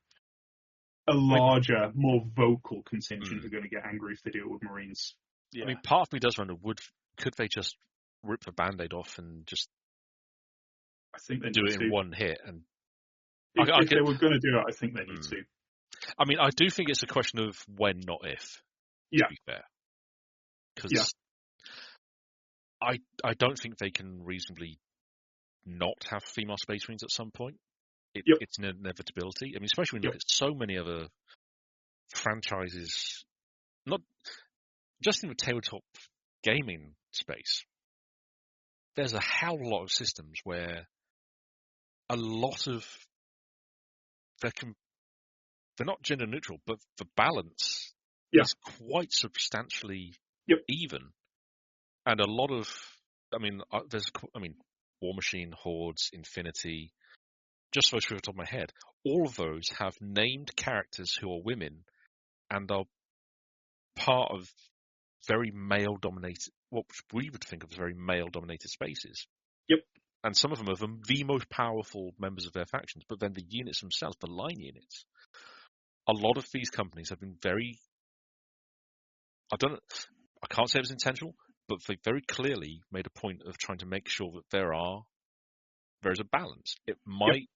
A larger, more vocal contingent are going to get angry if they do it with Marines. Yeah. I mean, part of me does wonder, could they just rip the Band-Aid off and just do it in one hit? And if they were going to do it, I think they need to. I mean, I do think it's a question of when, not if, to be fair. Because I don't think they can reasonably not have female Space Marines at some point. It's an inevitability. I mean, especially when you look at so many other franchises, not just in the tabletop gaming space. There's a hell of a lot of systems where a lot of they're not gender neutral, but the balance is quite substantially even. And a lot of, War Machine, Hordes, Infinity, just those off the top of my head, all of those have named characters who are women and are part of very male-dominated, what we would think of as very male-dominated spaces. Yep. and some of them are the most powerful members of their factions. But then the units themselves, the line units, a lot of these companies have been very. I can't say it was intentional, but they very clearly made a point of trying to make sure that there is a balance. It might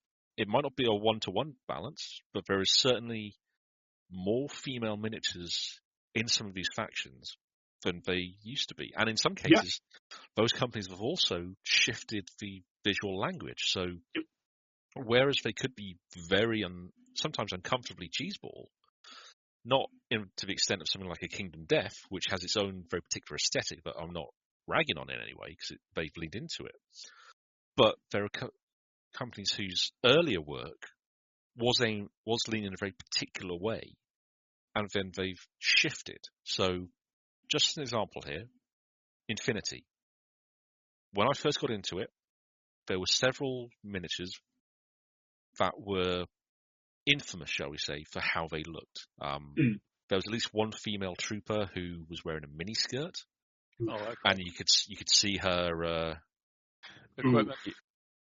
not be a 1-to-1 balance, but there is certainly more female miniatures in some of these factions than they used to be. And in some cases, those companies have also shifted the visual language. So whereas they could be very, sometimes uncomfortably cheeseball, not to the extent of something like a Kingdom Death, which has its own very particular aesthetic that I'm not ragging on in any way because they've leaned into it. But there are companies whose earlier work was leaning in a very particular way, and then they've shifted. So, just an example here, Infinity. When I first got into it, there were several miniatures that were infamous, shall we say, for how they looked. There was at least one female trooper who was wearing a miniskirt, and you could see her Equipment.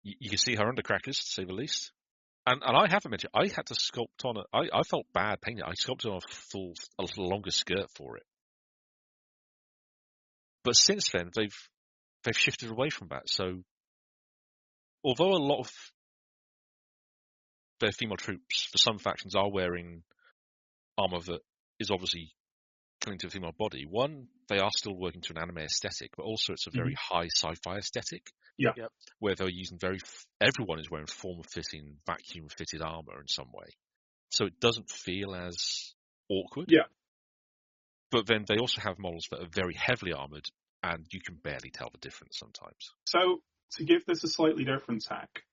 you could see her undercrackers, to say the least. And I have a miniature. I had to sculpt on it. I felt bad painting it. I sculpted on a longer skirt for it. But since then, they've shifted away from that. So, although a lot of their female troops, for some factions, are wearing armor that is obviously clinging to the female body, one, they are still working to an anime aesthetic, but also it's a very high sci-fi aesthetic. Yeah. Yep. Where they're using everyone is wearing form-fitting, vacuum-fitted armor in some way. So it doesn't feel as awkward. Yeah. But then they also have models that are very heavily armored, and you can barely tell the difference sometimes. So, to give this a slightly different tack,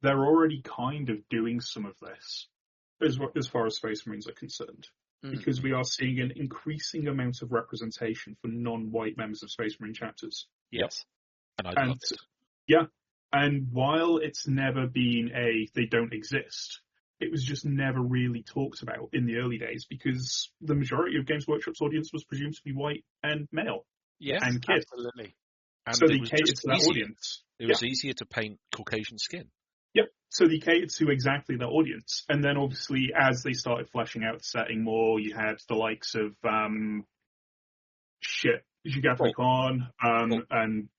they're already kind of doing some of this, as far as Space Marines are concerned. Because we are seeing an increasing amount of representation for non-white members of Space Marine chapters. Yes. And I love it. Yeah. And while it's never been they don't exist, it was just never really talked about in the early days because the majority of Games Workshop's audience was presumed to be white and male. Yes, and kids. absolutely. And so they catered to that audience. It was easier to paint Caucasian skin. Yep. So they catered to exactly that audience. And then obviously as they started fleshing out the setting more, you had the likes of Jigathri Khan and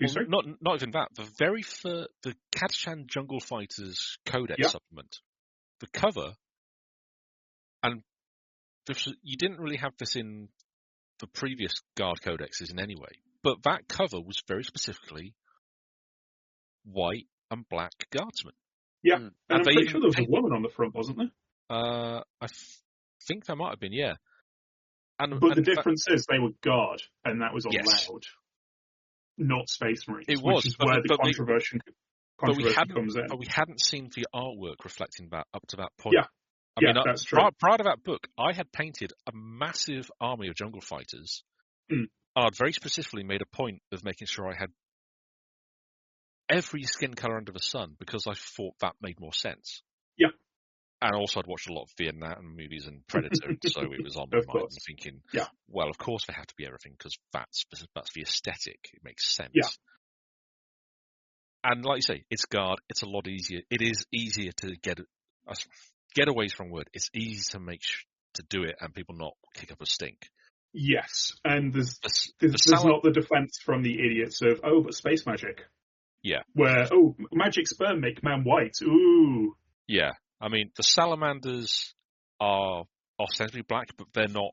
Well, not even that. The Katshan Jungle Fighters Codex supplement, the cover, and you didn't really have this in the previous Guard Codexes in any way, but that cover was very specifically white and black guardsmen. Yeah, and I'm pretty sure there was a woman on the front, wasn't there? I think there might have been, yeah. But the difference is they were Guard, and that was allowed. Not Space Marines, it was, which is where the controversy comes in. But we hadn't seen the artwork reflecting that up to that point. Yeah, I mean, that's true. Prior to that book, I had painted a massive army of jungle fighters, and I'd very specifically made a point of making sure I had every skin color under the sun because I thought that made more sense. Yeah. And also, I'd watched a lot of Vietnam movies and Predator, so it was on my mind thinking, well, of course they have to be everything because that's the aesthetic. It makes sense. Yeah. And like you say, it's Guard. It's a lot easier. It is easier to get away from word. It's easy to do it and people not kick up a stink. Yes, and there's not the defense from the idiots of, but space magic. Yeah. Where, magic sperm make man white. Ooh. Yeah. I mean, the salamanders are ostensibly black, but they're not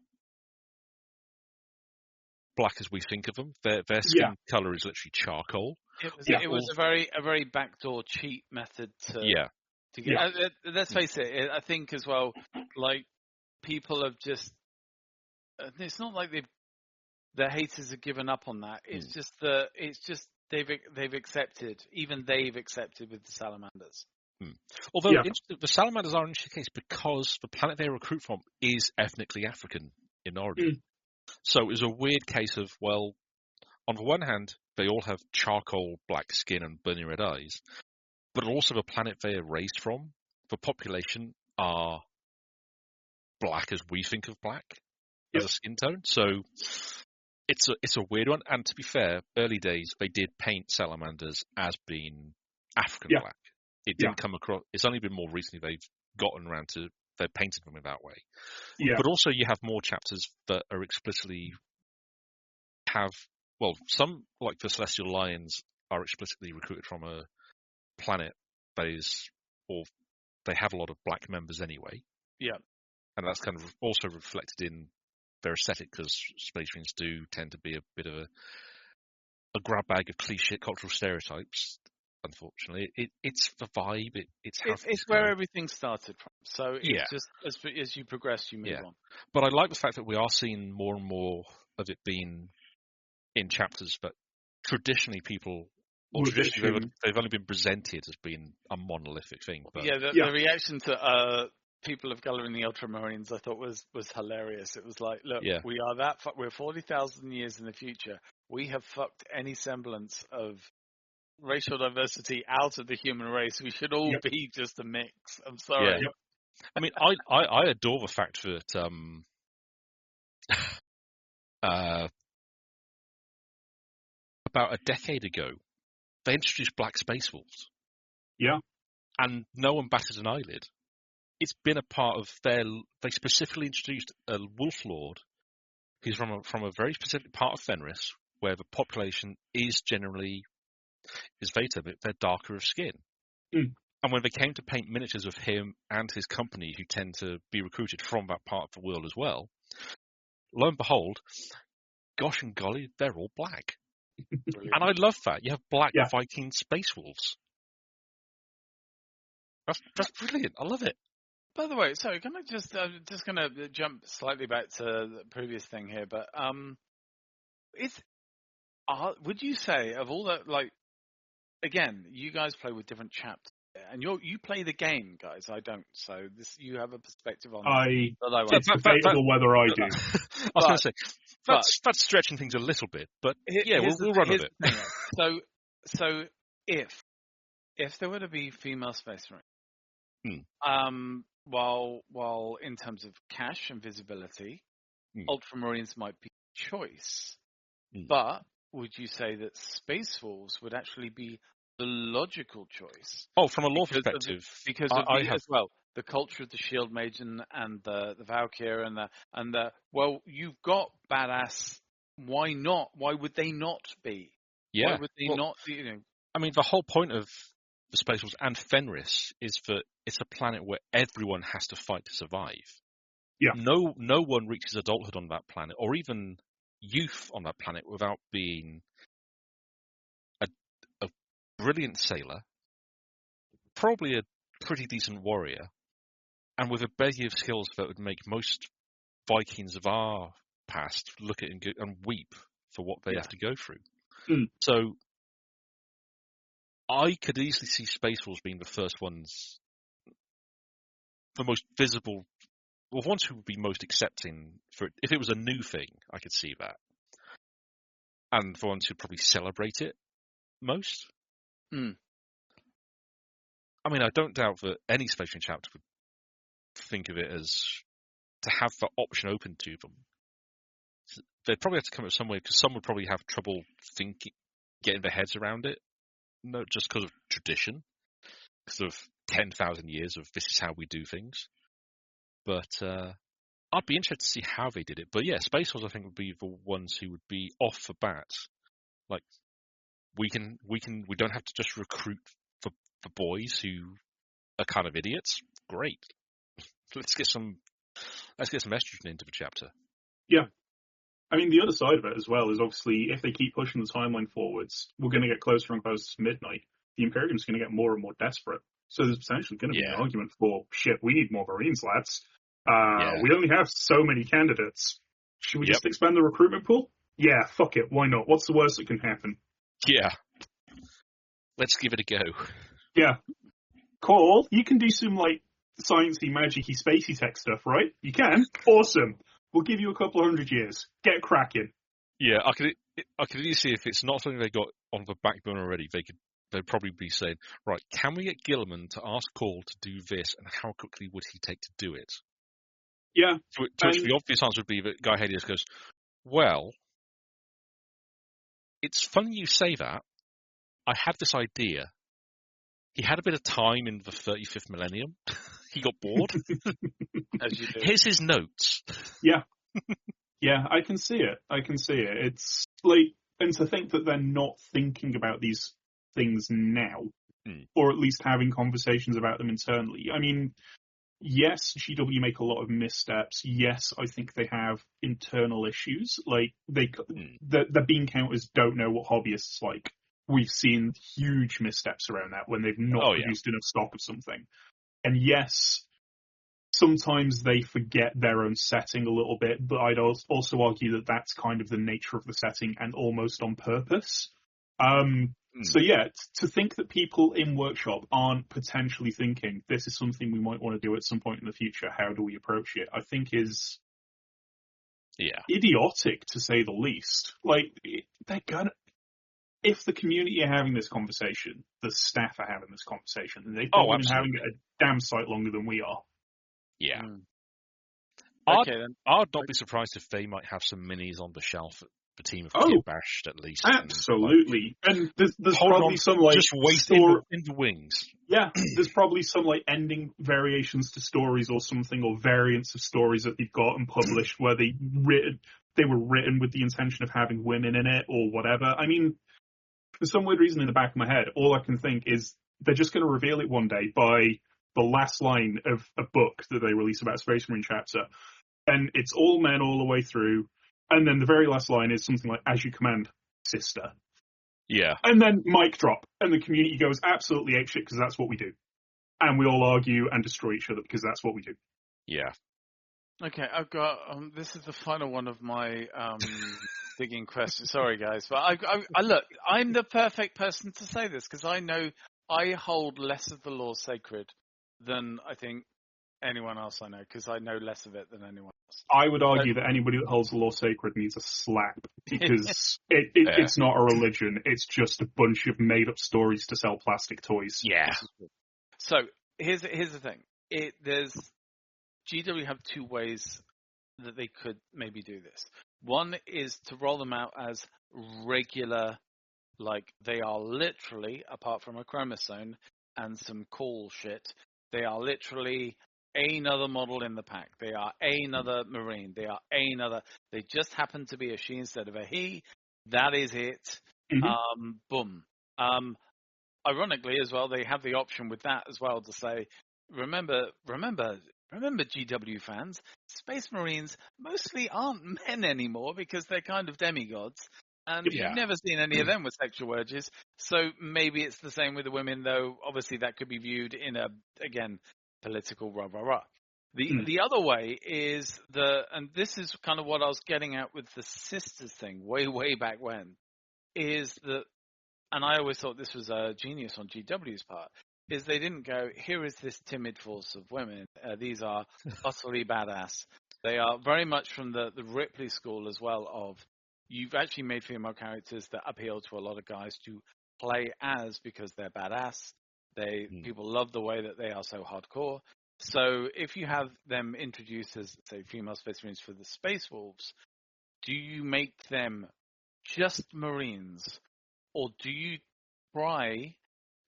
black as we think of them. Their skin color is literally charcoal. It was a very backdoor cheat method to get. Yeah. Let's face it. I think as well, like people have just. It's not like the haters have given up on that. It's just they've accepted. Even they've accepted with the salamanders. Although the salamanders are an interesting case because the planet they recruit from is ethnically African in origin. So it was a weird case of, well, on the one hand, they all have charcoal black skin and burning red eyes, but also the planet they are raised from, the population are black as we think of black as a skin tone. So it's a weird one. And to be fair, early days they did paint salamanders as being African Yeah. black. It didn't come across. It's only been more recently they've gotten around to they're painting them in that way. Yeah. But also you have more chapters that are explicitly some like the Celestial Lions are explicitly recruited from a planet that is, or they have a lot of black members anyway. Yeah. And that's kind of also reflected in their aesthetic, because Space Marines do tend to be a bit of a grab bag of cliche cultural stereotypes. Unfortunately, it's the vibe. It's how it's where everything started from. So it's Yeah. just as you progress, you move on. But I like the fact that we are seeing more and more of it being in chapters that traditionally they've only been presented as being a monolithic thing. But The reaction to people of color in the Ultramarines, I thought was hilarious. It was like, look, we are we're 40,000 years in the future. We have fucked any semblance of racial diversity out of the human race. We should all be just a mix. I'm sorry. Yeah. I mean, I adore the fact that about a decade ago they introduced black space wolves. Yeah. And no one batted an eyelid. It's been a part of they specifically introduced a wolf lord who's from a very specific part of Fenris where the population is generally Veta, but they're darker of skin. Mm. And when they came to paint miniatures of him and his company, who tend to be recruited from that part of the world as well, lo and behold, gosh and golly, they're all black. And I love that. You have black Viking space wolves. That's brilliant. I love it. By the way, sorry, can I just going to jump slightly back to the previous thing here, but would you say of all that, like, again, you guys play with different chapters, and you play the game, guys. I don't, so you have a perspective on that. It's debatable whether I do. I was going to say that's stretching things a little bit, but we'll run with it. So if there were to be female space marines, while in terms of cash and visibility, Ultramarines might be choice, but would you say that Space Wolves would actually be the logical choice? Oh, from a lore perspective, because as well, the culture of the Shield Mage and the Valkyr and the well, you've got badass. Why not? Why would they not be? Yeah. Why would they not be? You know? I mean, the whole point of the Space Wolves and Fenris is that it's a planet where everyone has to fight to survive. Yeah. No one reaches adulthood on that planet, or even youth on that planet, without being a brilliant sailor, probably a pretty decent warrior, and with a bevy of skills that would make most Vikings of our past look at it and weep for what they have to go through. So I could easily see Space Wolves being the first ones, the most visible, or ones who would be most accepting for it. If it was a new thing, I could see that. And the ones who probably celebrate it most. I mean, I don't doubt that any Space Marine chapter would think of it as to have the option open to them. They'd probably have to come up with some way, because some would probably have trouble getting their heads around it. No, just because of tradition, because of 10,000 years of this is how we do things. But I'd be interested to see how they did it. But yeah, Space Wolves, I think, would be the ones who would be off the bat. Like, we don't have to just recruit for boys who are kind of idiots. Great. Let's get some estrogen into the chapter. Yeah. I mean, the other side of it as well is obviously if they keep pushing the timeline forwards, we're going to get closer and closer to midnight. The Imperium's going to get more and more desperate. So there's potentially going to be an argument for, shit, we need more Marines, lads. We only have so many candidates. Should we just expand the recruitment pool? Yeah, fuck it. Why not? What's the worst that can happen? Yeah. Let's give it a go. Yeah. Cole, you can do some, like, sciencey, magicy, spacey tech stuff, right? You can? Awesome. We'll give you a couple of 100 years. Get cracking. Yeah, I could easily see if it's not something they got on the backbone already, they'd probably be saying, right, can we get Gilliman to ask Cole to do this, and how quickly would he take to do it? Yeah. To which the obvious answer would be that Guy Helios goes, well, it's funny you say that. I had this idea. He had a bit of time in the 35th millennium. He got bored. As you do. Here's his notes. Yeah. Yeah, I can see it. It's like, and to think that they're not thinking about these things now, or at least having conversations about them internally. I mean, yes, GW make a lot of missteps. Yes, I think they have internal issues. Like, the bean counters don't know what hobbyists like. We've seen huge missteps around that when they've not produced enough stock of something. And yes, sometimes they forget their own setting a little bit, but I'd also argue that that's kind of the nature of the setting and almost on purpose. So yeah, to think that people in Workshop aren't potentially thinking this is something we might want to do at some point in the future, how do we approach it, I think is idiotic, to say the least. Like, they're gonna... If the community are having this conversation, the staff are having this conversation, and they've probably been having it a damn sight longer than we are. Yeah. Okay, then. I'd not be surprised if they might have some minis on the shelf at the team of Kit Bashed, at least. Absolutely. And there's probably some, like... Just waiting in the wings. Yeah, there's probably some, like, ending variations to stories or something, or variants of stories that they've got and published where they were written with the intention of having women in it, or whatever. I mean, for some weird reason in the back of my head, all I can think is they're just going to reveal it one day by the last line of a book that they release about a Space Marine chapter. And it's all men all the way through. And then the very last line is something like, "As you command, sister." Yeah. And then mic drop. And the community goes absolutely apeshit because that's what we do. And we all argue and destroy each other because that's what we do. Yeah. Okay, I've got, this is the final one of my digging questions. Sorry, guys. But I look, I'm the perfect person to say this because I know I hold less of the law sacred than I think anyone else I know, because I know less of it than anyone else. I would argue that anybody that holds the law sacred needs a slap, because it's not a religion. It's just a bunch of made-up stories to sell plastic toys. Yeah. So here's the thing. GW have two ways that they could maybe do this. One is to roll them out as regular, like they are literally, apart from a chromosome and some cool shit, they are literally another model in the pack. They are another Marine. They are another. They just happen to be a she instead of a he. That is it. Mm-hmm. Boom. Ironically, as well, they have the option with that as well to say, remember, GW fans, Space Marines mostly aren't men anymore because they're kind of demigods. And you've never seen any of them with sexual urges. So maybe it's the same with the women, though obviously that could be viewed in a, again, political rah-rah-rah. The other way is and this is kind of what I was getting at with the sisters thing way back when, is that, and I always thought this was a genius on GW's part, is they didn't go, here is this timid force of women. These are utterly badass. They are very much from the Ripley school as well of, you've actually made female characters that appeal to a lot of guys to play as because they're badass. People love the way that they are so hardcore. So if you have them introduced as, say, female Space Marines for the Space Wolves, do you make them just Marines, or do you try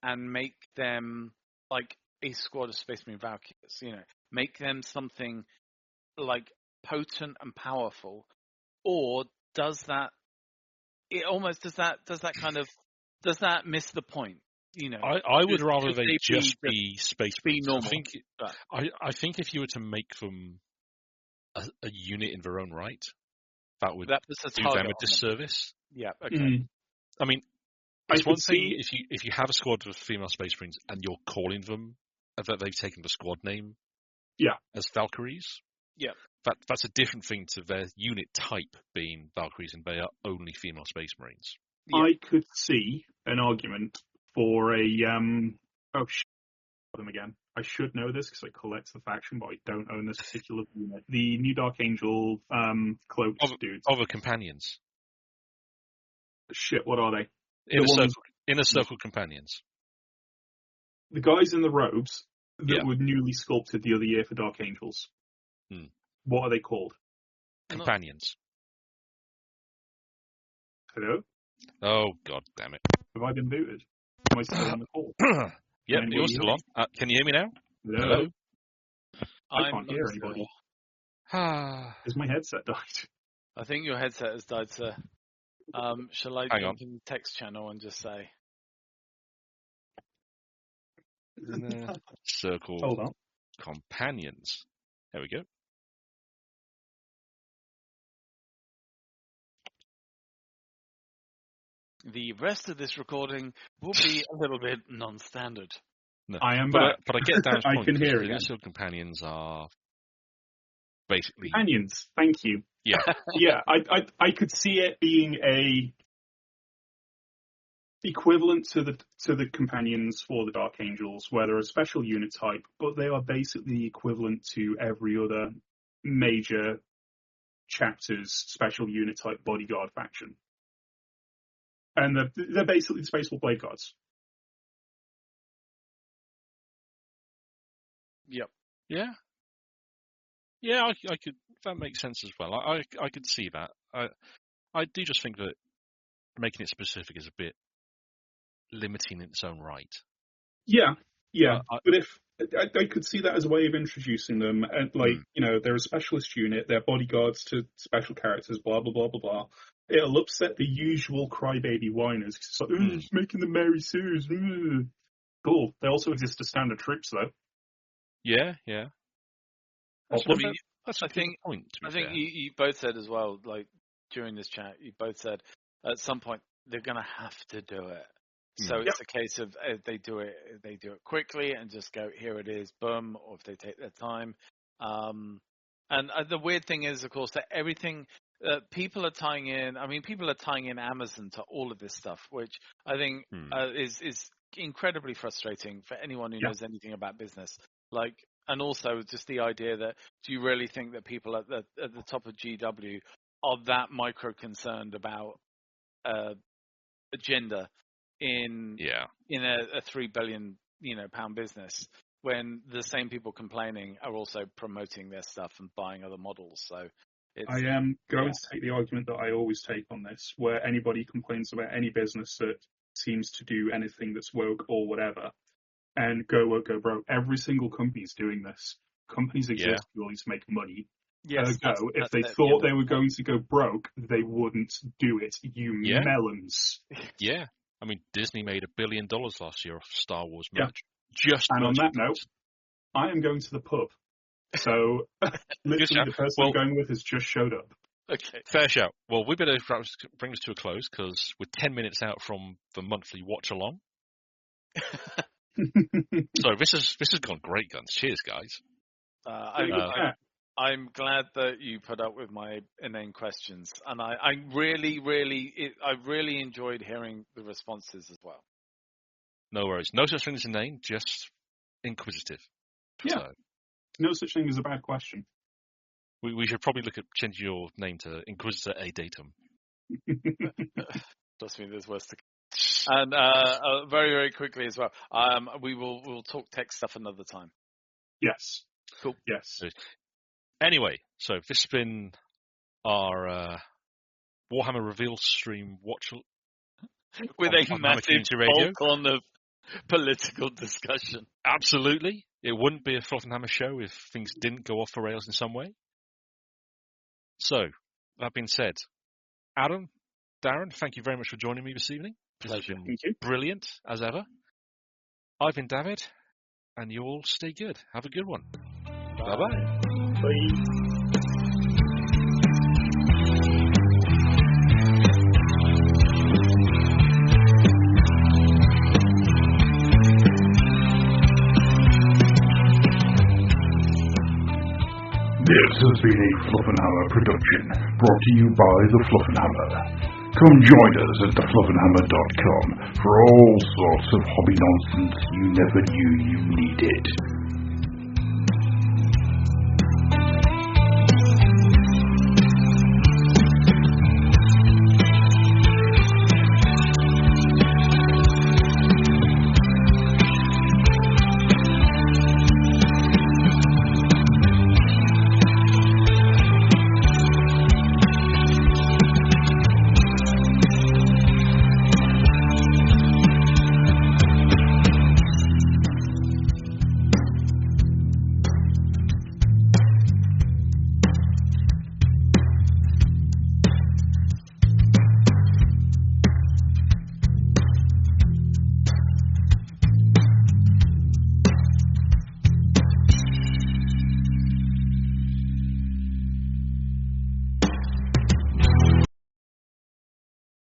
and make them like a squad of Space Marine Valkyries? You know, make them something like potent and powerful, or does that miss the point? You know, I would rather they just be Space Marines. Normal. I think if you were to make them a unit in their own right, that would do them a disservice. Yeah. Okay. I mean, it's one thing if you have a squad of female Space Marines and you're calling them that they've taken the squad name as Valkyries. Yeah. That's a different thing to their unit type being Valkyries and they are only female Space Marines. Yeah. I could see an argument for a them again. I should know this because I collect the faction, but I don't own this particular unit. The New Dark Angel cloaked dudes. Other companions. Shit, what are they? Inner Circle companions. The guys in the robes that were newly sculpted the other year for Dark Angels. What are they called? Companions. Hello? Oh, God damn it. Have I been booted? Am I still on the call? Yep, Anybody you're still hear on. Can you hear me now? Hello? I I'm can't not hear sure. anybody. Ah. Has my headset died? I think your headset has died, sir. Shall I Hang jump on. in the text channel and just say? Circle Hold on. companions. There we go. The rest of this recording will be a little bit non-standard. No. I am but back. But I get Darren's I point. can hear The again. initial companions are basically... Companions, thank you. Yeah. Yeah, I could see it being a equivalent to the companions for the Dark Angels, where they're a special unit type, but they are basically equivalent to every other major chapter's special unit type bodyguard faction. And they're basically the Spaceball Blade Guards. Yep. Yeah. Yeah, I could... That makes sense as well. I could see that. I do just think that making it specific is a bit limiting in its own right. Yeah. But if I could see that as a way of introducing them, and they're a specialist unit, they're bodyguards to special characters, blah blah blah blah blah. It'll upset the usual crybaby whiners. It's like, it's making them Mary Sue's. Cool. They also exist as standard troops, though. Yeah. That's I think point. I think you both said as well, like during this chat, you both said at some point they're going to have to do it. So it's a case of they do it quickly and just go, here it is, boom, or if they take their time. And the weird thing is, of course, that everything people are tying in. I mean, people are tying in Amazon to all of this stuff, which I think is incredibly frustrating for anyone who knows anything about business. Like, and also just the idea that, do you really think that people at the top of GW are that micro concerned about agenda in a $3 billion pound business, when the same people complaining are also promoting their stuff and buying other models? So I am going to take the argument that I always take on this, where anybody complains about any business that seems to do anything that's woke or whatever, and go woke, go broke. Every single company's doing this. Companies exist purely to make money. Yes, if they thought they were going to go broke, they wouldn't do it. You melons. Yeah. I mean, Disney made $1 billion last year off Star Wars merch. And on that note, I am going to the pub. So, literally, the person I'm going with has just showed up. Okay. Fair shout. Well, we better perhaps bring this to a close, because we're 10 minutes out from the monthly watch-along. So this has gone great guns. Cheers, guys. I'm glad that you put up with my inane questions, and I really enjoyed hearing the responses as well. No worries. No such thing as inane, just inquisitive. Yeah. So, no such thing as a bad question. We should probably look at changing your name to Inquisitor A Datum. Trust me, there's worse to come. And very, very quickly as well, we'll talk tech stuff another time. Yes. Cool. Yes. Anyway, so this has been our Warhammer Reveal stream watch with a massive bolt-on of political discussion. Absolutely. It wouldn't be a Fluff and Hammer show if things didn't go off the rails in some way. So, that being said, Adam, Darren, thank you very much for joining me this evening. This has been brilliant, as ever. I've been David, and you all stay good. Have a good one. Bye-bye. Bye. This has been a Fluff and Hammer production, brought to you by the Fluff and Hammer. Come join us at thefluffandhammer.com for all sorts of hobby nonsense you never knew you needed.